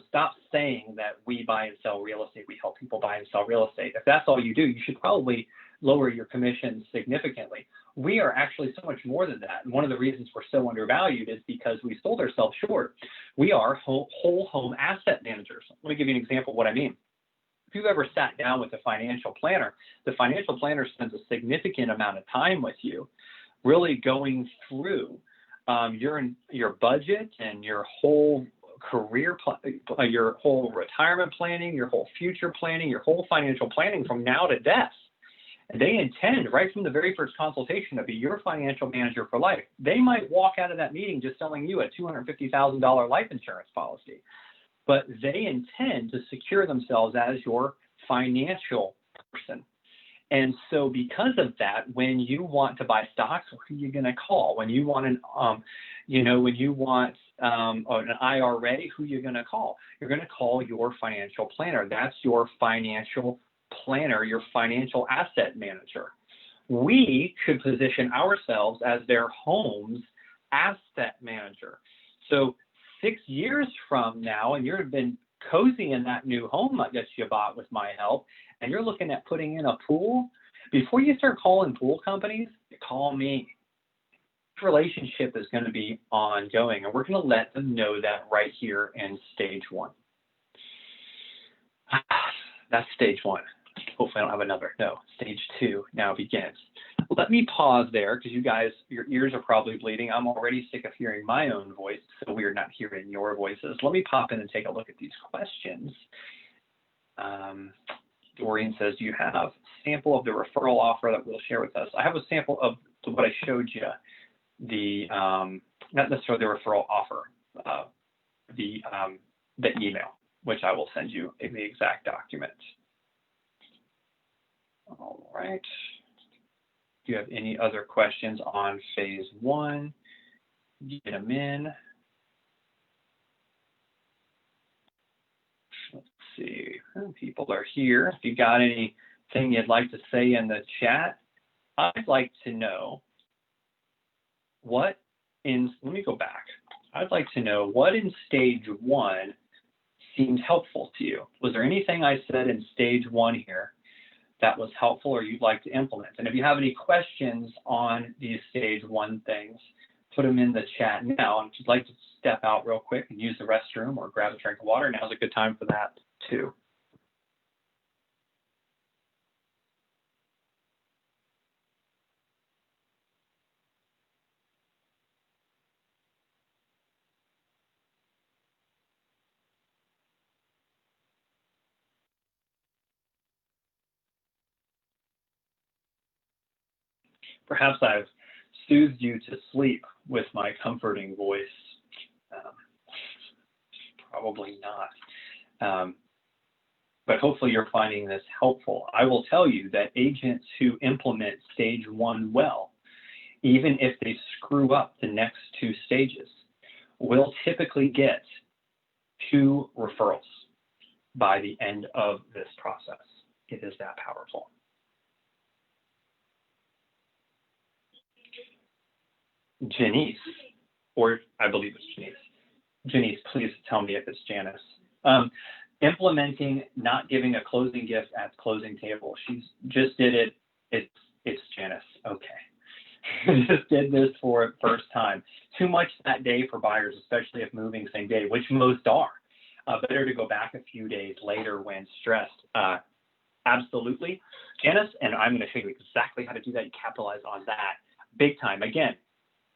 Stop saying that we buy and sell real estate, we help people buy and sell real estate. If that's all you do, you should probably lower your commissions significantly. We are actually so much more than that. And one of the reasons we're so undervalued is because we sold ourselves short. We are whole home asset managers. Let me give you an example of what I mean. If you've ever sat down with a financial planner, the financial planner spends a significant amount of time with you, really going through your budget and your whole career, your whole retirement planning, your whole future planning, your whole financial planning from now to death. And they intend right from the very first consultation to be your financial manager for life. They might walk out of that meeting just selling you a $250,000 life insurance policy, but they intend to secure themselves as your financial person. And so because of that, when you want to buy stocks, who are you going to call? When you want an IRA, who are you going to call? You're going to call your financial planner. That's your financial planner, your financial asset manager. We should position ourselves as their home's asset manager. So 6 years from now, and you've been cozy in that new home that you bought with my help, and you're looking at putting in a pool, before you start calling pool companies, call me. This relationship is going to be ongoing, and we're going to let them know that right here in stage one. That's stage one. Hopefully I don't have another. No, stage two now begins. Let me pause there because you guys, your ears are probably bleeding. I'm already sick of hearing my own voice, so we're not hearing your voices. Let me pop in and take a look at these questions. Doreen says, do you have a sample of the referral offer that we'll share with us? I have a sample of what I showed you, not necessarily the referral offer, the email, which I will send you in the exact document. All right. Do you have any other questions on phase one? Get them in. Let's see. People are here. If you got anything you'd like to say in the chat, I'd like to know let me go back. I'd like to know what in stage one seemed helpful to you. Was there anything I said in stage one here that was helpful or you'd like to implement? And if you have any questions on these stage one things, put them in the chat now. And if you'd like to step out real quick and use the restroom or grab a drink of water, now's a good time for that too. Perhaps I've soothed you to sleep with my comforting voice. Probably not. But hopefully you're finding this helpful. I will tell you that agents who implement stage 1 well, even if they screw up the next 2 stages, will typically get 2 referrals by the end of this process. It is that powerful. Janice, or I believe it's Janice. Janice, please tell me if it's Janice. Implementing not giving a closing gift at the closing table. She's just did it. It's Janice. Okay. Just did this for the first time. Too much that day for buyers, especially if moving same day, which most are. Better to go back a few days later when stressed. Absolutely. Janice, and I'm going to show you exactly how to do that. You capitalize on that big time. Again,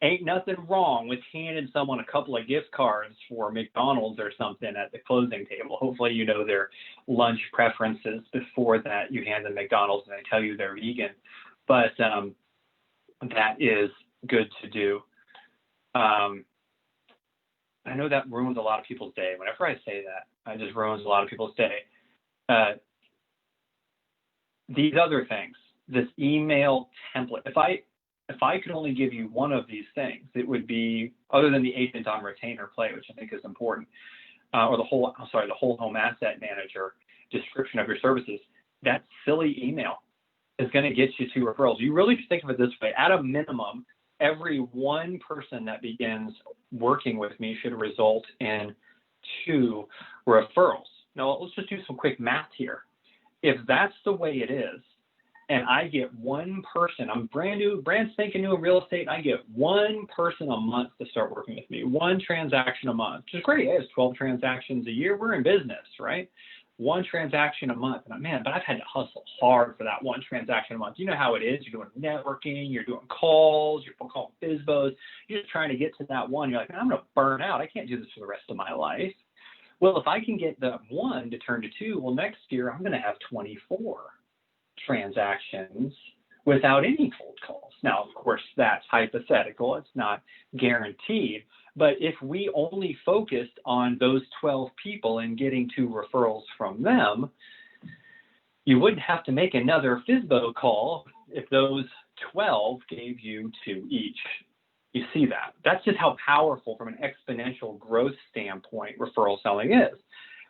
ain't nothing wrong with handing someone a couple of gift cards for McDonald's or something at the closing table. Hopefully you know their lunch preferences before that you hand them McDonald's and they tell you they're vegan. But that is good to do. I know that ruins a lot of people's day. Whenever I say that, it just ruins a lot of people's day. These other things, this email template, if I could only give you one of these things, it would be, other than the agent on retainer play, which I think is important, or the whole home asset manager description of your services, that silly email is going to get you 2 referrals. You really should think of it this way. At a minimum, every one person that begins working with me should result in 2 referrals. Now, let's just do some quick math here. If that's the way it is, and I get one person, I'm brand spanking new in real estate, and I get one person a month to start working with me, 1 transaction a month, which is great. Hey, it's 12 transactions a year. We're in business, right? 1 transaction a month. And man, but I've had to hustle hard for that 1 transaction a month. You know how it is. You're doing networking, you're doing calls, you're calling FISBOs. You're just trying to get to that one. You're like, man, I'm going to burn out. I can't do this for the rest of my life. Well, if I can get the 1 to turn to 2, well, next year I'm going to have 24 transactions without any cold calls. Now, of course, that's hypothetical. It's not guaranteed. But if we only focused on those 12 people and getting 2 referrals from them, you wouldn't have to make another FISBO call if those 12 gave you 2 each. You see that? That's just how powerful from an exponential growth standpoint referral selling is,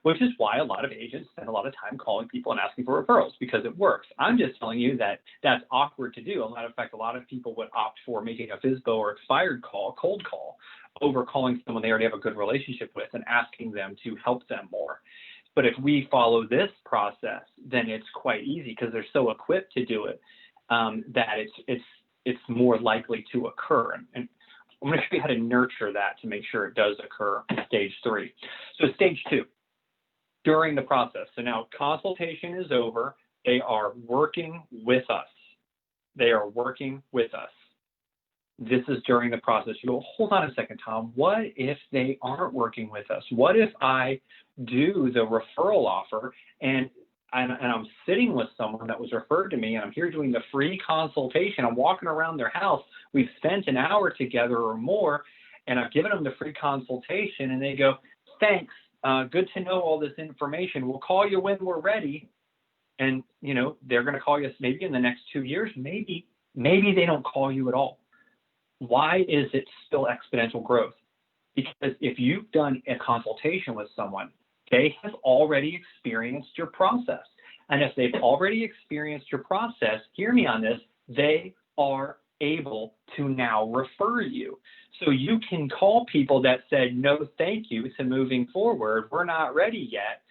which is why a lot of agents spend a lot of time calling people and asking for referrals, because it works. I'm just telling you that that's awkward to do. In fact, a lot of people would opt for making a FISBO or expired call, cold call, over calling someone they already have a good relationship with and asking them to help them more. But if we follow this process, then it's quite easy because they're so equipped to do it that it's more likely to occur. And I'm going to show you how to nurture that to make sure it does occur in stage 3. So stage 2. During the process. So now consultation is over. They are working with us. They are working with us. This is during the process. You go, hold on a second, Tom. What if they aren't working with us? What if I do the referral offer and I'm sitting with someone that was referred to me and I'm here doing the free consultation. I'm walking around their house. We've spent an hour together or more and I've given them the free consultation and they go, thanks. Good to know all this information. We'll call you when we're ready. And, you know, they're going to call you maybe in the next 2 years. Maybe they don't call you at all. Why is it still exponential growth? Because if you've done a consultation with someone, they have already experienced your process. And if they've already experienced your process, hear me on this, they are able to now refer you. So you can call people that said no thank you to moving forward, we're not ready yet,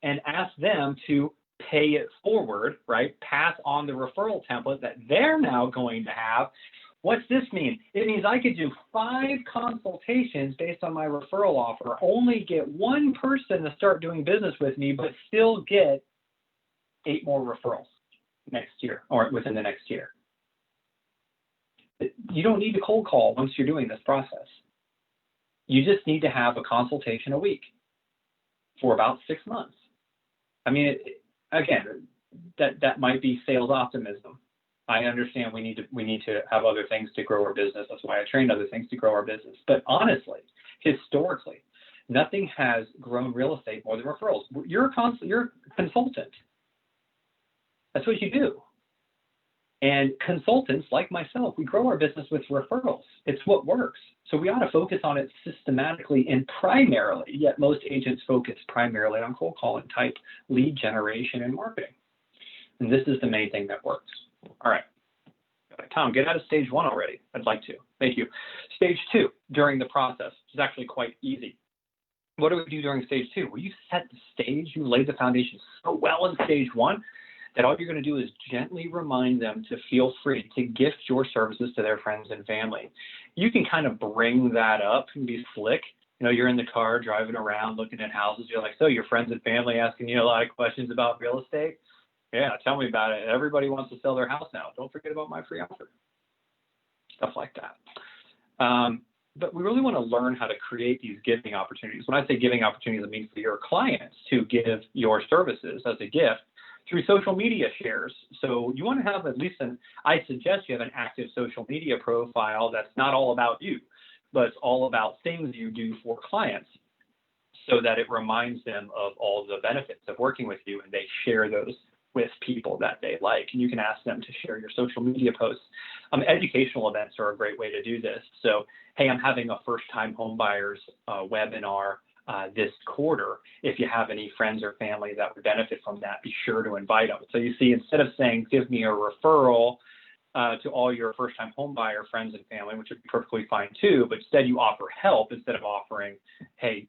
and ask them to pay it forward, right? Pass on the referral template that they're now going to have. What's this mean? It means I could do 5 consultations based on my referral offer, only get 1 person to start doing business with me, but still get 8 more referrals next year or within the next year. You don't need to cold call once you're doing this process. You just need to have a consultation a week for about 6 months. I mean, again, that might be sales optimism. I understand we need to have other things to grow our business. That's why I trained other things to grow our business. But honestly, historically, Nothing has grown real estate more than referrals. You're a consultant. That's what you do. And consultants like myself, we grow our business with referrals. It's what works. So we ought to focus on it systematically and primarily, yet most agents focus primarily on cold calling type lead generation and marketing. And this is the main thing that works. All right. Tom, get out of stage 1 already. I'd like to. Thank you. Stage 2, during the process, is actually quite easy. What do we do during stage 2? Well, you set the stage, you laid the foundation so well in stage 1 that all you're going to do is gently remind them to feel free to gift your services to their friends and family. You can kind of bring that up and be slick. You know, you're in the car driving around looking at houses. You're like, so your friends and family asking you a lot of questions about real estate? Yeah, tell me about it. Everybody wants to sell their house now. Don't forget about my free offer. Stuff like that. But we really want to learn how to create these giving opportunities. When I say giving opportunities, I mean for your clients to give your services as a gift through social media shares. So you want to have at least I suggest you have an active social media profile that's not all about you, but it's all about things you do for clients so that it reminds them of all the benefits of working with you and they share those with people that they like. And you can ask them to share your social media posts. Educational events are a great way to do this. So, hey, I'm having a first-time homebuyers webinar this quarter. If you have any friends or family that would benefit from that, be sure to invite them. So you see, instead of saying, give me a referral to all your first-time homebuyer friends and family, which would be perfectly fine too, but instead you offer help instead of offering, hey,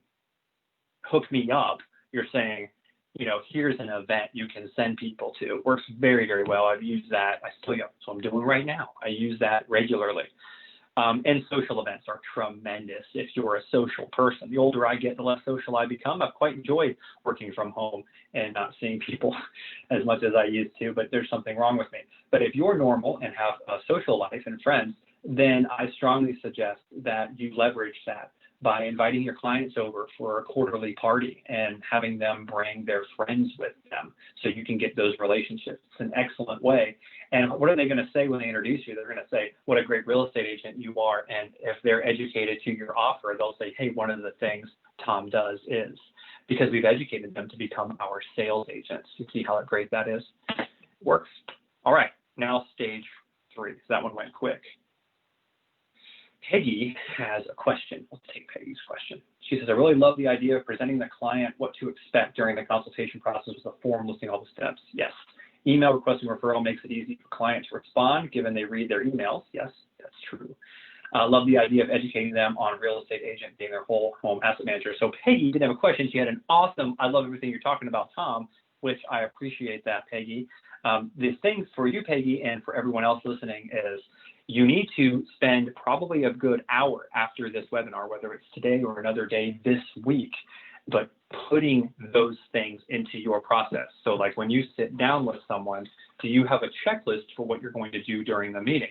hook me up. You're saying, you know, here's an event you can send people to. It works very, very well. I've used that. So I'm doing right now. I use that regularly. And social events are tremendous if you're a social person. The older I get, the less social I become. I've quite enjoyed working from home and not seeing people as much as I used to, but there's something wrong with me. But if you're normal and have a social life and friends, then I strongly suggest that you leverage that by inviting your clients over for a quarterly party and having them bring their friends with them so you can get those relationships. It's an excellent way. And what are they going to say when they introduce you? They're going to say, what a great real estate agent you are. And if they're educated to your offer, they'll say, hey, one of the things Tom does is, because we've educated them to become our sales agents. You see how great that is? Works. All right, now stage 3. So that one went quick. Peggy has a question. Let's take Peggy's question. She says, I really love the idea of presenting the client what to expect during the consultation process with a form listing all the steps. Yes. Email requesting referral makes it easy for clients to respond given they read their emails. Yes, that's true. Love the idea of educating them on real estate agent being their whole home asset manager. So Peggy didn't have a question. She had an awesome, I love everything you're talking about, Tom, which I appreciate that, Peggy. The thing for you, Peggy, and for everyone else listening is you need to spend probably a good hour after this webinar, whether it's today or another day this week, but putting those things into your process. So like when you sit down with someone, do you have a checklist for what you're going to do during the meeting?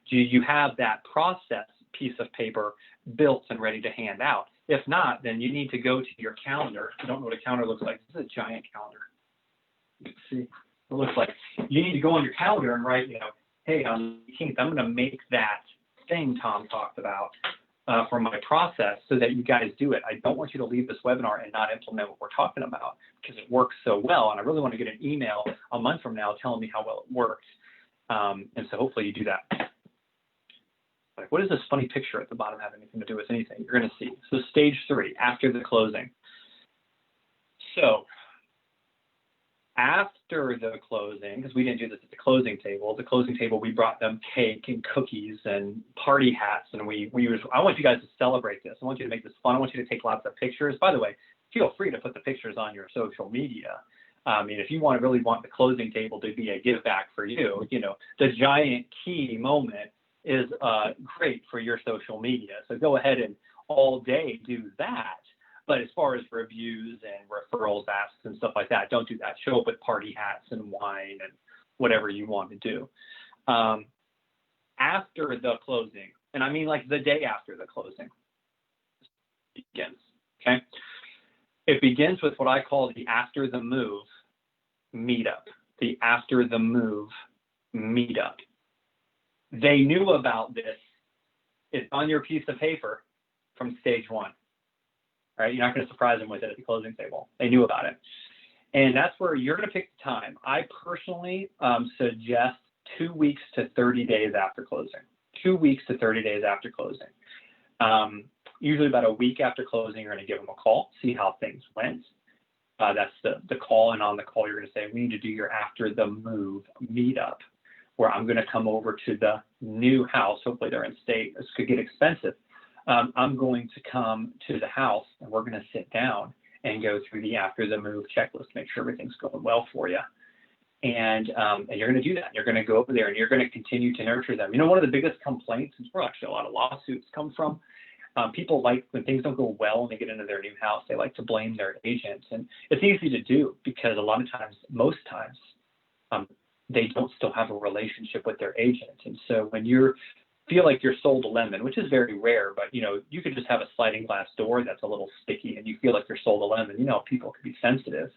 Do you have that process piece of paper built and ready to hand out? If not, then you need to go to your calendar. If you don't know what a calendar looks like, this is a giant calendar. Let's see what it looks like. You need to go on your calendar and write, hey, on the 18th, I'm going to make that thing Tom talked about for my process so that you guys do it. I don't want you to leave this webinar and not implement what we're talking about because it works so well. And I really want to get an email a month from now telling me how well it worked. And so hopefully you do that. Like, what does this funny picture at the bottom have anything to do with anything? You're going to see. So stage 3, after the closing. So after the closing, because we didn't do this at the closing table, we brought them cake and cookies and party hats, and I want you guys to celebrate this. I want you to make this fun. I want you to take lots of pictures. By the way, feel free to put the pictures on your social media. I mean, if you really want the closing table to be a give back for you, the giant key moment is great for your social media. So go ahead and all day do that. But as far as reviews and referrals, asks, and stuff like that, don't do that. Show up with party hats and wine and whatever you want to do. After the closing, and I mean like the day after the closing, begins, okay? It begins with what I call the after the move meetup. The after the move meetup. They knew about this. It's on your piece of paper from stage 1. right? You're not going to surprise them with it at the closing table. They knew about it. And that's where you're going to pick the time. I personally suggest 2 weeks to 30 days after closing. 2 weeks to 30 days after closing. Usually about a week after closing, you're going to give them a call, see how things went. That's the call, and on the call, you're going to say, we need to do your after the move meetup, where I'm going to come over to the new house. Hopefully they're in state. This could get expensive. I'm going to come to the house, and we're going to sit down and go through the after the move checklist, make sure everything's going well for you. And you're going to do that. You're going to go over there, and you're going to continue to nurture them. You know, one of the biggest complaints, and where actually a lot of lawsuits come from, people like when things don't go well and they get into their new house, they like to blame their agent. And it's easy to do because a lot of times, most times, they don't still have a relationship with their agent. And so when you feel like you're sold a lemon, which is very rare, but you know, you could just have a sliding glass door that's a little sticky and you feel like you're sold a lemon, you know, people can be sensitive.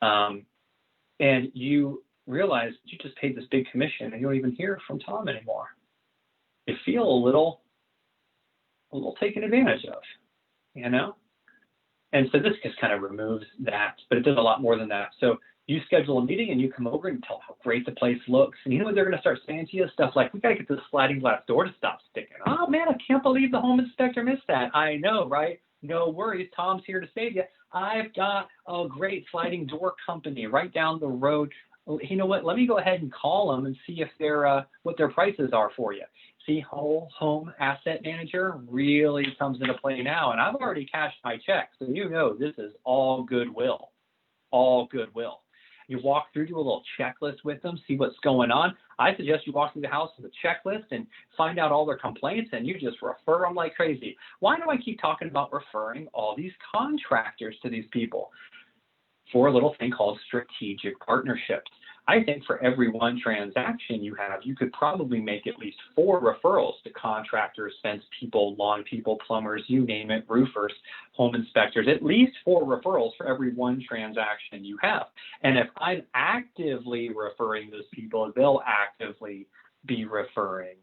And you realize you just paid this big commission and you don't even hear from Tom anymore. You feel a little taken advantage of, you know? And so this just kind of removes that, but it does a lot more than that. So you schedule a meeting and you come over and tell how great the place looks. And you know what they're going to start saying to you? Stuff like, we got to get this sliding glass door to stop sticking. Oh man, I can't believe the home inspector missed that. I know, right? No worries. Tom's here to save you. I've got a great sliding door company right down the road. You know what? Let me go ahead and call them and see if they're what their prices are for you. See, whole home asset manager really comes into play now. And I've already cashed my check. So you know this is all goodwill. All goodwill. You walk through, do a little checklist with them, see what's going on. I suggest you walk through the house with a checklist and find out all their complaints, and you just refer them like crazy. Why do I keep talking about referring all these contractors to these people? For a little thing called strategic partnerships. I think for every one transaction you have, you could probably make at least 4 referrals to contractors, fence people, lawn people, plumbers, you name it, roofers, home inspectors, at least 4 referrals for every one transaction you have. And if I'm actively referring those people, they'll actively be referring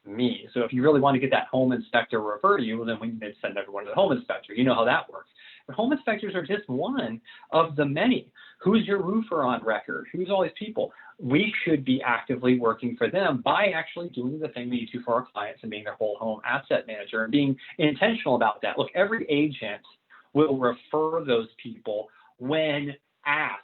me. So if you really want to get that home inspector to refer to you, well, then we can send everyone to the home inspector. You know how that works. But home inspectors are just one of the many. Who's your roofer on record? Who's all these people? We should be actively working for them by actually doing the thing we need to for our clients and being their whole home asset manager and being intentional about that. Look, every agent will refer those people when asked.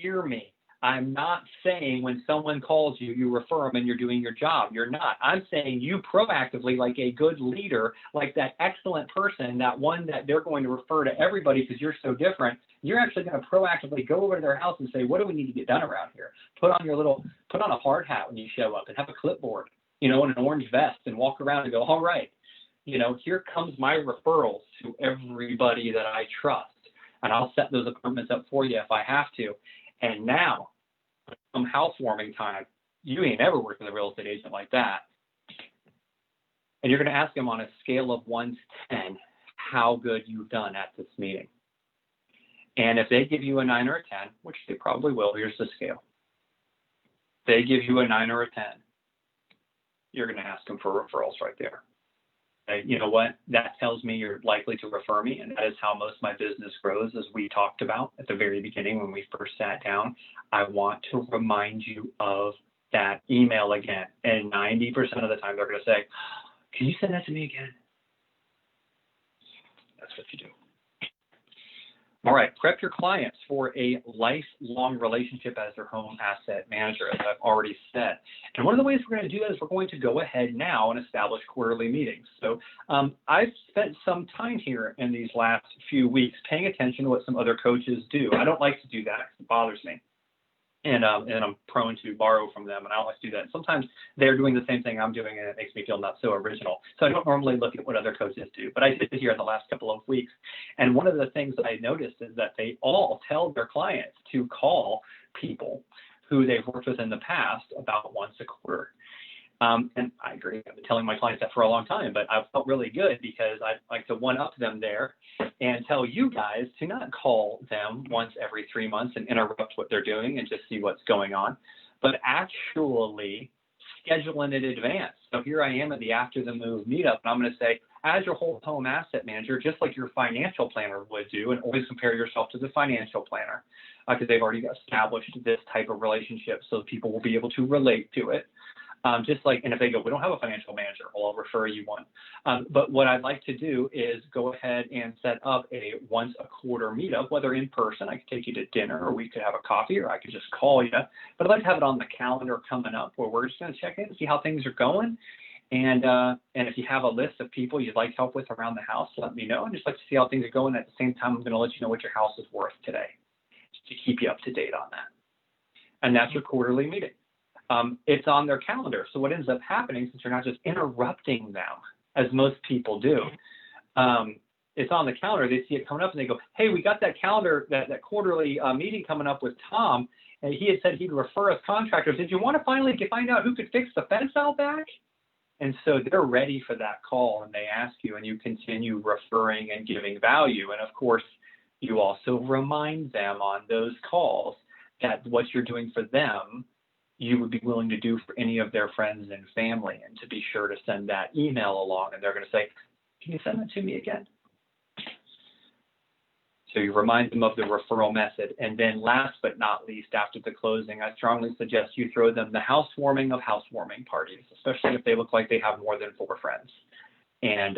Hear me. I'm not saying when someone calls you, you refer them and you're doing your job. You're not. I'm saying you proactively, like a good leader, like that excellent person, that one that they're going to refer to everybody because you're so different. You're actually going to proactively go over to their house and say, what do we need to get done around here? Put on a hard hat when you show up and have a clipboard, you know, and an orange vest and walk around and go, all right, you know, here comes my referrals to everybody that I trust. And I'll set those appointments up for you if I have to. And now, come housewarming time, you ain't ever worked with a real estate agent like that. And you're going to ask them on a scale of 1 to 10 how good you've done at this meeting. And if they give you a 9 or a 10, which they probably will, here's the scale. If they give you a 9 or a 10, you're going to ask them for referrals right there. You know what? That tells me you're likely to refer me, and that is how most of my business grows, as we talked about at the very beginning when we first sat down. I want to remind you of that email again, and 90% of the time they're going to say, can you send that to me again? That's what you do. All right, prep your clients for a lifelong relationship as their home asset manager, as I've already said. And one of the ways we're going to do that is we're going to go ahead now and establish quarterly meetings. So I've spent some time here in these last few weeks paying attention to what some other coaches do. I don't like to do that because it bothers me. And I'm prone to borrow from them, and I don't like to do that. Sometimes they're doing the same thing I'm doing, and it makes me feel not so original. So I don't normally look at what other coaches do, but I did here in the last couple of weeks. And one of the things that I noticed is that they all tell their clients to call people who they've worked with in the past about once a quarter. And I agree. I've been telling my clients that for a long time, but I've felt really good because I like to one-up them there and tell you guys to not call them once every 3 months and interrupt what they're doing and just see what's going on, but actually schedule in advance. So here I am at the After the Move meetup, and I'm going to say, as your whole home asset manager, just like your financial planner would do, and always compare yourself to the financial planner because they've already established this type of relationship, so people will be able to relate to it. Just like, and if they go, we don't have a financial manager, well, I'll refer you one. But what I'd like to do is go ahead and set up a once a quarter meetup, whether in person, I could take you to dinner, or we could have a coffee, or I could just call you. But I'd like to have it on the calendar coming up where we're just going to check in and see how things are going. And if you have a list of people you'd like help with around the house, let me know. And just like to see how things are going. At the same time, I'm going to let you know what your house is worth today, just to keep you up to date on that. And that's your quarterly meeting. It's on their calendar. So what ends up happening, since you're not just interrupting them, as most people do, it's on the calendar. They see it coming up and they go, hey, we got that calendar, that quarterly meeting coming up with Tom, and he had said he'd refer us contractors. Did you want to finally find out who could fix the fence out back? And so they're ready for that call, and they ask you, and you continue referring and giving value. And of course, you also remind them on those calls that what you're doing for them, you would be willing to do for any of their friends and family, and to be sure to send that email along. And they're going to say, can you send that to me again? So you remind them of the referral method. And then last but not least, after the closing, I strongly suggest you throw them the housewarming of housewarming parties, especially if they look like they have more than 4 friends. And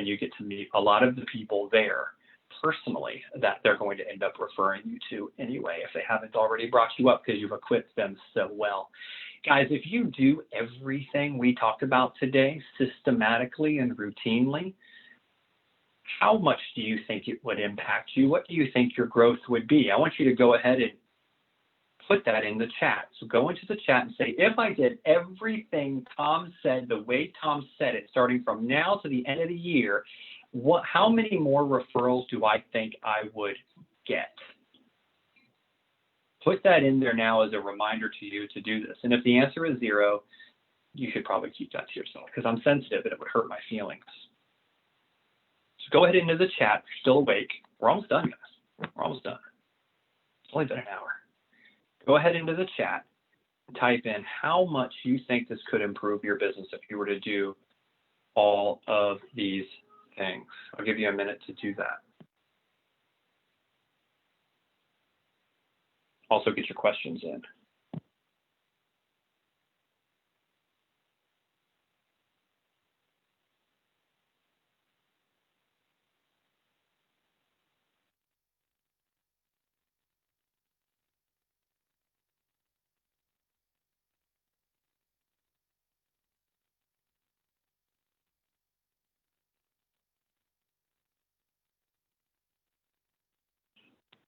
you get to meet a lot of the people there personally that they're going to end up referring you to anyway, if they haven't already brought you up, because you've equipped them so well. Guys, if you do everything we talked about today systematically and routinely, how much do you think it would impact you? What do you think your growth would be? I want you to go ahead and put that in the chat. So go into the chat and say, if I did everything Tom said, the way Tom said it, starting from now to the end of the year, how many more referrals do I think I would get? Put that in there now as a reminder to you to do this. And if the answer is 0, you should probably keep that to yourself, because I'm sensitive and it would hurt my feelings. So go ahead into the chat. If you're still awake. We're almost done, guys. We're almost done. It's only been an hour. Go ahead into the chat and type in how much you think this could improve your business if you were to do all of these things. I'll give you a minute to do that. Also get your questions in.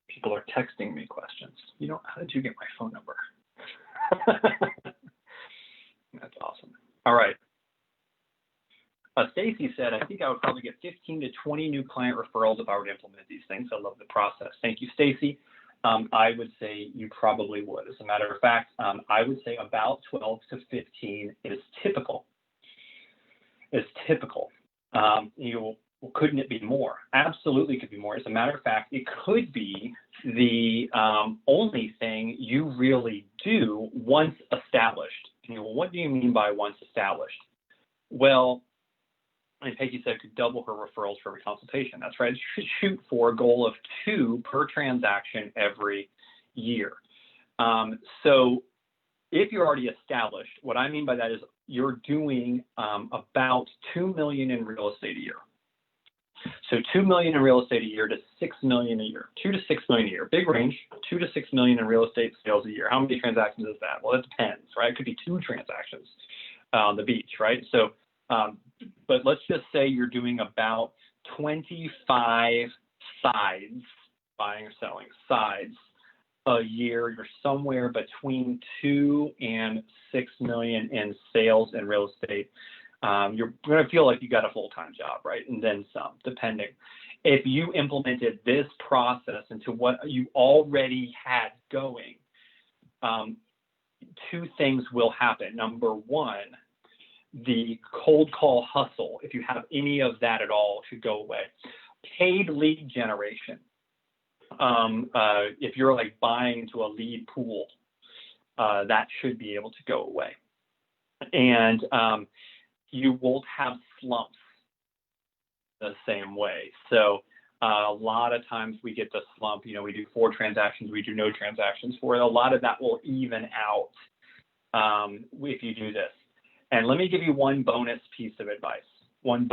People are texting me questions. How did you get my phone number? That's awesome. All right. Stacy said, I think I would probably get 15 to 20 new client referrals if I were to implement these things. I love the process. Thank you, Stacy. I would say you probably would. As a matter of fact, I would say about 12 to 15 is typical. It's typical. Couldn't it be more? Absolutely could be more. As a matter of fact, it could be the only thing you really do once established. What do you mean by once established? Well, and Peggy said could double her referrals for every consultation. That's right. You should shoot for a goal of 2 per transaction every year. So if you're already established, what I mean by that is you're doing about $2 million in real estate a year. So $2 million in real estate a year to $6 million a year, $2 to $6 million a year, big range, $2 to $6 million in real estate sales a year. How many transactions is that? Well, it depends, right? It could be 2 transactions on the beach, right? So, but let's just say you're doing about 25 sides, buying or selling sides a year. You're somewhere between 2 and 6 million in sales and real estate. You're going to feel like you got a full-time job, right? And then some, depending. If you implemented this process into what you already had going, 2 things will happen. Number 1, the cold call hustle, if you have any of that at all, should go away. Paid lead generation. If you're like buying into a lead pool, that should be able to go away. And you won't have slumps. the same way. So a lot of times we get the slump, we do 4 transactions, we do no transactions for it. A lot of that will even out if you do this. And let me give you one bonus piece of advice when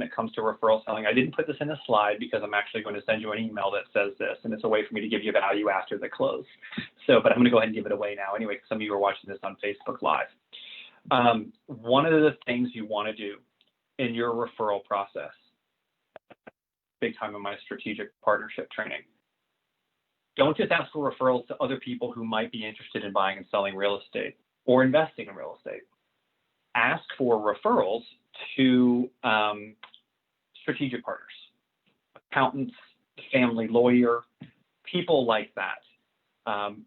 it comes to referral selling. I didn't put this in a slide because I'm actually going to send you an email that says this, and it's a way for me to give you value after the close. But I'm going to go ahead and give it away now anyway, because some of you are watching this on Facebook Live. One of the things you want to do in your referral process, big time in my strategic partnership training, don't just ask for referrals to other people who might be interested in buying and selling real estate or investing in real estate. Ask for referrals to strategic partners, accountants, family lawyer, people like that,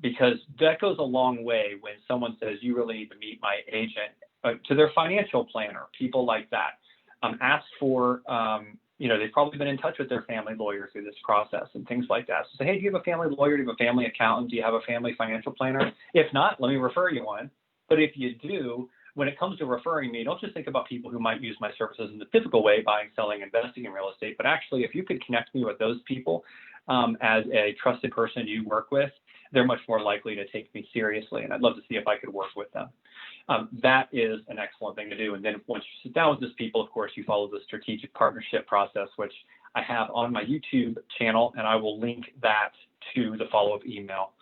because that goes a long way when someone says, you really need to meet my agent, to their financial planner, people like that. Ask for, they've probably been in touch with their family lawyer through this process and things like that. So say, hey, do you have a family lawyer? Do you have a family accountant? Do you have a family financial planner? If not, let me refer you one. But if you do, when it comes to referring me, don't just think about people who might use my services in the typical way, buying, selling, investing in real estate, but actually if you could connect me with those people as a trusted person you work with, they're much more likely to take me seriously, and I'd love to see if I could work with them. That is an excellent thing to do. And then once you sit down with those people, of course, you follow the strategic partnership process, which I have on my YouTube channel, and I will link that to the follow-up email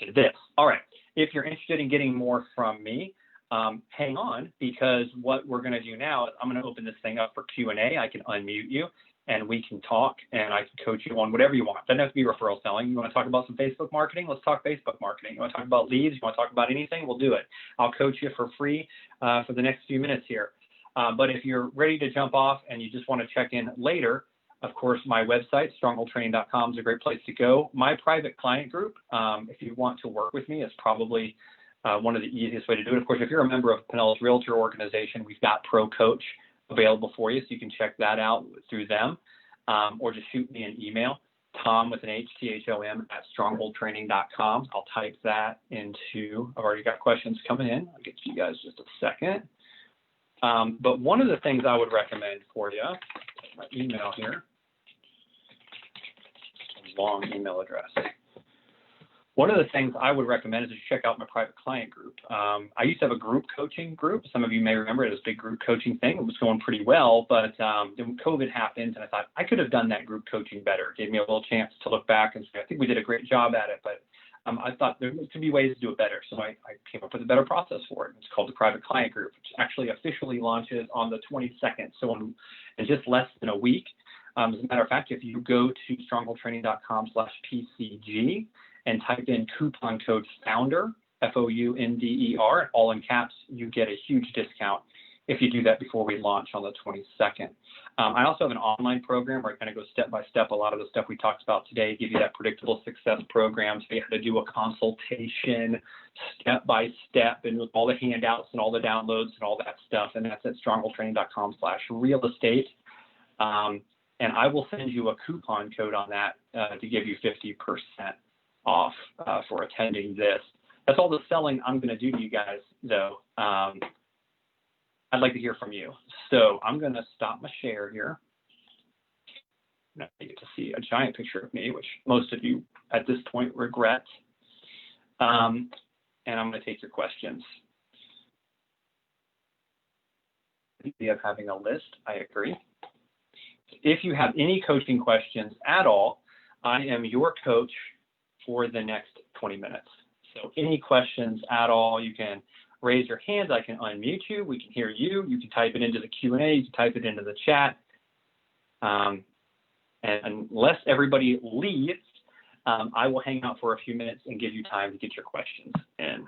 to this. All right. If you're interested in getting more from me, hang on, because what we're going to do now is I'm going to open this thing up for Q&A. I can unmute you and we can talk, and I can coach you on whatever you want. It doesn't have to be referral selling. You want to talk about some Facebook marketing? Let's talk Facebook marketing. You want to talk about leads? You want to talk about anything? We'll do it. I'll coach you for free for the next few minutes here. But if you're ready to jump off and you just want to check in later, of course, my website, strongholdtraining.com, is a great place to go. My private client group, if you want to work with me, is probably one of the easiest way to do it. Of course, if you're a member of Pinellas Realtor Organization, we've got Pro Coach available for you, so you can check that out through them, or just shoot me an email, Tom with an H, THOM at strongholdtraining.com. I'll type that into, I've already got questions coming in. I'll get to you guys just a second. But one of the things I would recommend for you, my email here, long email address. One of the things I would recommend is to check out my private client group. I used to have a group coaching group. Some of you may remember it was a big group coaching thing. It was going pretty well, but then COVID happened, and I thought I could have done that group coaching better. It gave me a little chance to look back and say, I think we did a great job at it, but I thought there could be ways to do it better. So I came up with a better process for it. It's called the private client group, which actually officially launches on the 22nd. So in just less than a week. As a matter of fact, if you go to strongholdtraining.com/PCG and type in coupon code FOUNDER, FOUNDER, all in caps, you get a huge discount if you do that before we launch on the 22nd. I also have an online program where I kind of go step by step. A lot of the stuff we talked about today, give you that predictable success program. So you have to do a consultation step by step, and with all the handouts and all the downloads and all that stuff. And that's at strongholdtraining.com/real-estate. And I will send you a coupon code on that to give you 50% off for attending this. That's all the selling I'm going to do to you guys, though. I'd like to hear from you. So I'm going to stop my share here. Now you get to see a giant picture of me, which most of you at this point regret. And I'm going to take your questions. Of having a list, I agree. If you have any coaching questions at all, I am your coach for the next 20 minutes. So any questions at all, you can raise your hand. I can unmute you. We can hear you. You can type it into the Q&A. You can type it into the chat. And unless everybody leaves, I will hang out for a few minutes and give you time to get your questions in.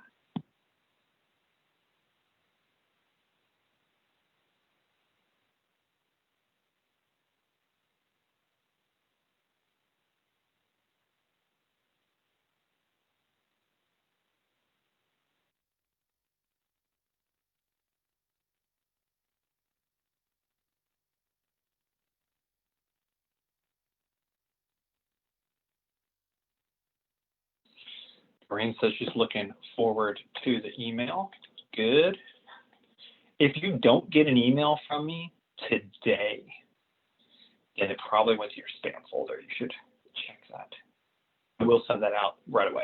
Doreen says she's looking forward to the email. Good. If you don't get an email from me today, then it probably went to your spam folder. You should check that. I will send that out right away.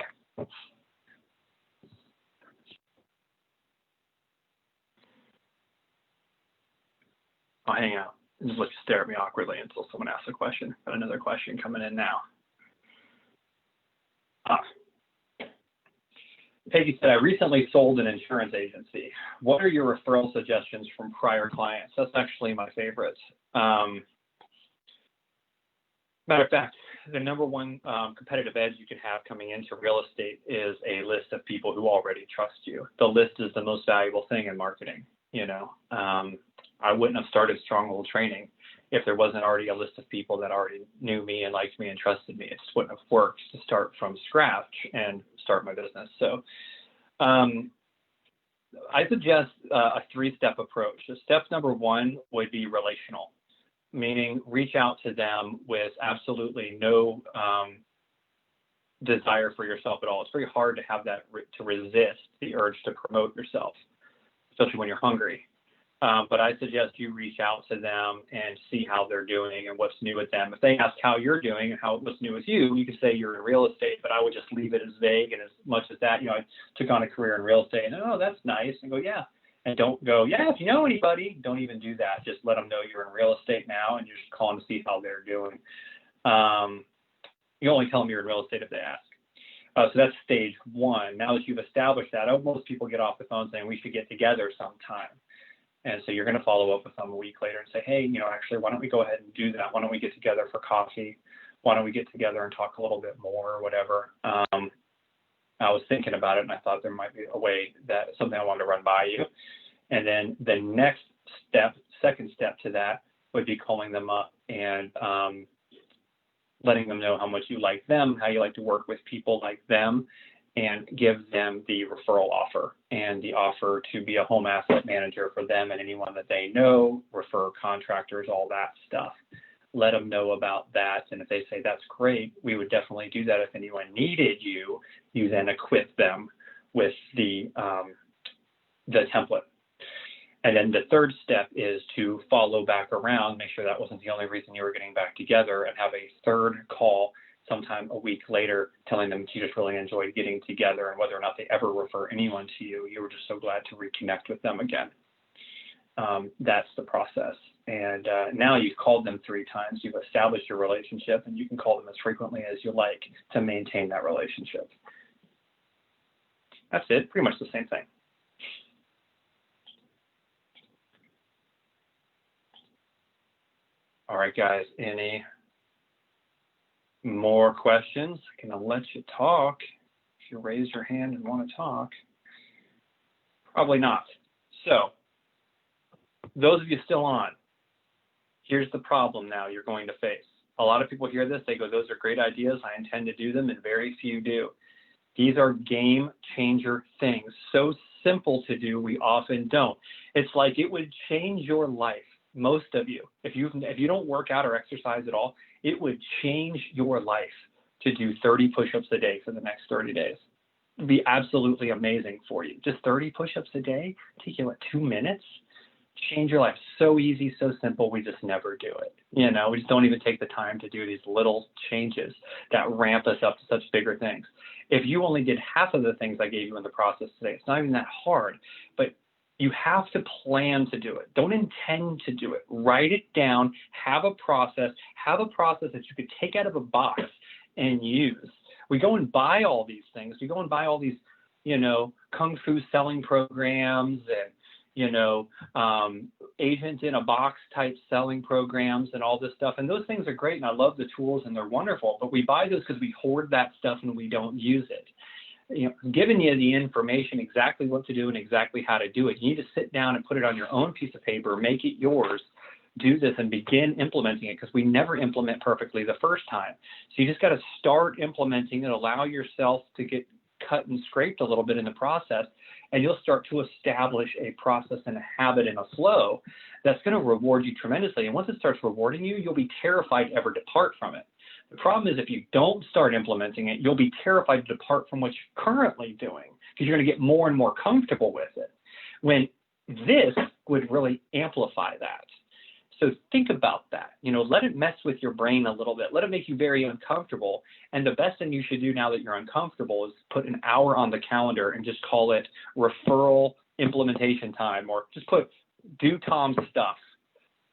I'll hang out and just stare at me awkwardly until someone asks a question. Got another question coming in now. Peggy said, I recently sold an insurance agency. What are your referral suggestions from prior clients? That's actually my favorite. Matter of fact, the number one competitive edge you can have coming into real estate is a list of people who already trust you. The list is the most valuable thing in marketing. You know, I wouldn't have started Stronghold training if there wasn't already a list of people that already knew me and liked me and trusted me. It just wouldn't have worked to start from scratch and start my business. So I suggest a three-step approach. So step number one would be relational, meaning reach out to them with absolutely no desire for yourself at all. It's very hard to have that, to resist the urge to promote yourself, especially when you're hungry. But I suggest you reach out to them and see how they're doing and what's new with them. If they ask how you're doing and what's new with you, you can say you're in real estate, but I would just leave it as vague and as much as that. You know, I took on a career in real estate and, oh, that's nice. And go, yeah. And don't go, yeah, if you know anybody, don't even do that. Just let them know you're in real estate now and you're just calling to see how they're doing. You only tell them you're in real estate if they ask. So that's stage one. Now that you've established that, most people get off the phone saying we should get together sometime. And so you're going to follow up with them a week later and say, hey, you know, actually, why don't we go ahead and do that? Why don't we get together for coffee? Why don't we get together and talk a little bit more or whatever? I was thinking about it and I thought there might be a way that something I wanted to run by you. And then the next step, second step to that would be calling them up and letting them know how much you like them, how you like to work with people like them, and give them the referral offer and the offer to be a home asset manager for them and anyone that they know, refer contractors, all that stuff. Let them know about that. And if they say, that's great, we would definitely do that. If anyone needed you, you then equip them with the template. And then the third step is to follow back around, make sure that wasn't the only reason you were getting back together, and have a third call sometime a week later telling them you just really enjoyed getting together, and whether or not they ever refer anyone to you, you were just so glad to reconnect with them again. That's the process. And now you've called them 3 times, you've established your relationship, and you can call them as frequently as you like to maintain that relationship. That's it, pretty much the same thing. All right, guys, any more questions? I'm going to let you talk. If you raise your hand and want to talk, probably not. So those of you still on, here's the problem now you're going to face. A lot of people hear this, they go, those are great ideas, I intend to do them, and very few do. These are game changer things. So simple to do, we often don't. It's like it would change your life, most of you. If you don't work out or exercise at all, it would change your life to do 30 push-ups a day for the next 30 days. It'd be absolutely amazing for you. Just 30 push-ups a day, take you, 2 minutes? Change your life. So easy, so simple, we just never do it. You know, we just don't even take the time to do these little changes that ramp us up to such bigger things. If you only did half of the things I gave you in the process today, it's not even that hard, but you have to plan to do it. Don't intend to do it. Write it down, have a process that you could take out of a box and use. We go and buy all these things. We go and buy all these, you know, kung fu selling programs and, you know, agent in a box type selling programs and all this stuff. And those things are great. And I love the tools and they're wonderful, but we buy those because we hoard that stuff and we don't use it. You know, giving you the information exactly what to do and exactly how to do it. You need to sit down and put it on your own piece of paper, make it yours, do this and begin implementing it, because we never implement perfectly the first time. So you just got to start implementing and allow yourself to get cut and scraped a little bit in the process, and you'll start to establish a process and a habit and a flow that's going to reward you tremendously. And once it starts rewarding you, you'll be terrified to ever depart from it. The problem is if you don't start implementing it, you'll be terrified to depart from what you're currently doing, because you're going to get more and more comfortable with it, when this would really amplify that. So think about that. Let it mess with your brain a little bit. Let it make you very uncomfortable. And the best thing you should do now that you're uncomfortable is put an hour on the calendar and just call it referral implementation time, or just put do Tom's stuff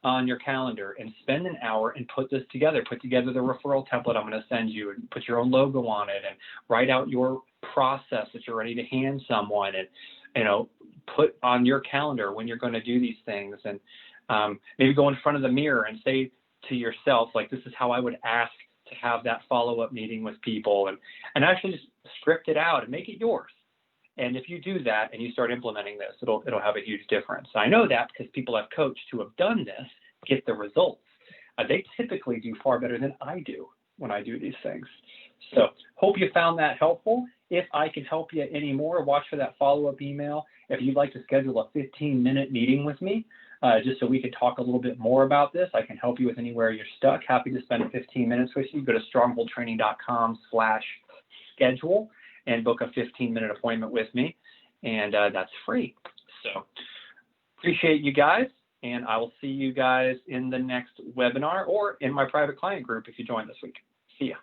on your calendar and spend an hour and put this together. Put together the referral template I'm going to send you and put your own logo on it and write out your process that you're ready to hand someone, and put on your calendar when you're going to do these things, and maybe go in front of the mirror and say to yourself, like, this is how I would ask to have that follow-up meeting with people, and actually just script it out and make it yours. And if you do that and you start implementing this, it'll have a huge difference. I know that because people I've coached who have done this get the results. They typically do far better than I do when I do these things. So hope you found that helpful. If I can help you anymore, watch for that follow-up email. If you'd like to schedule a 15-minute meeting with me, just so we could talk a little bit more about this, I can help you with anywhere you're stuck. Happy to spend 15 minutes with you. Go to strongholdtraining.com/schedule and book a 15-minute appointment with me, and that's free. So appreciate you guys, and I will see you guys in the next webinar or in my private client group if you join this week. See ya.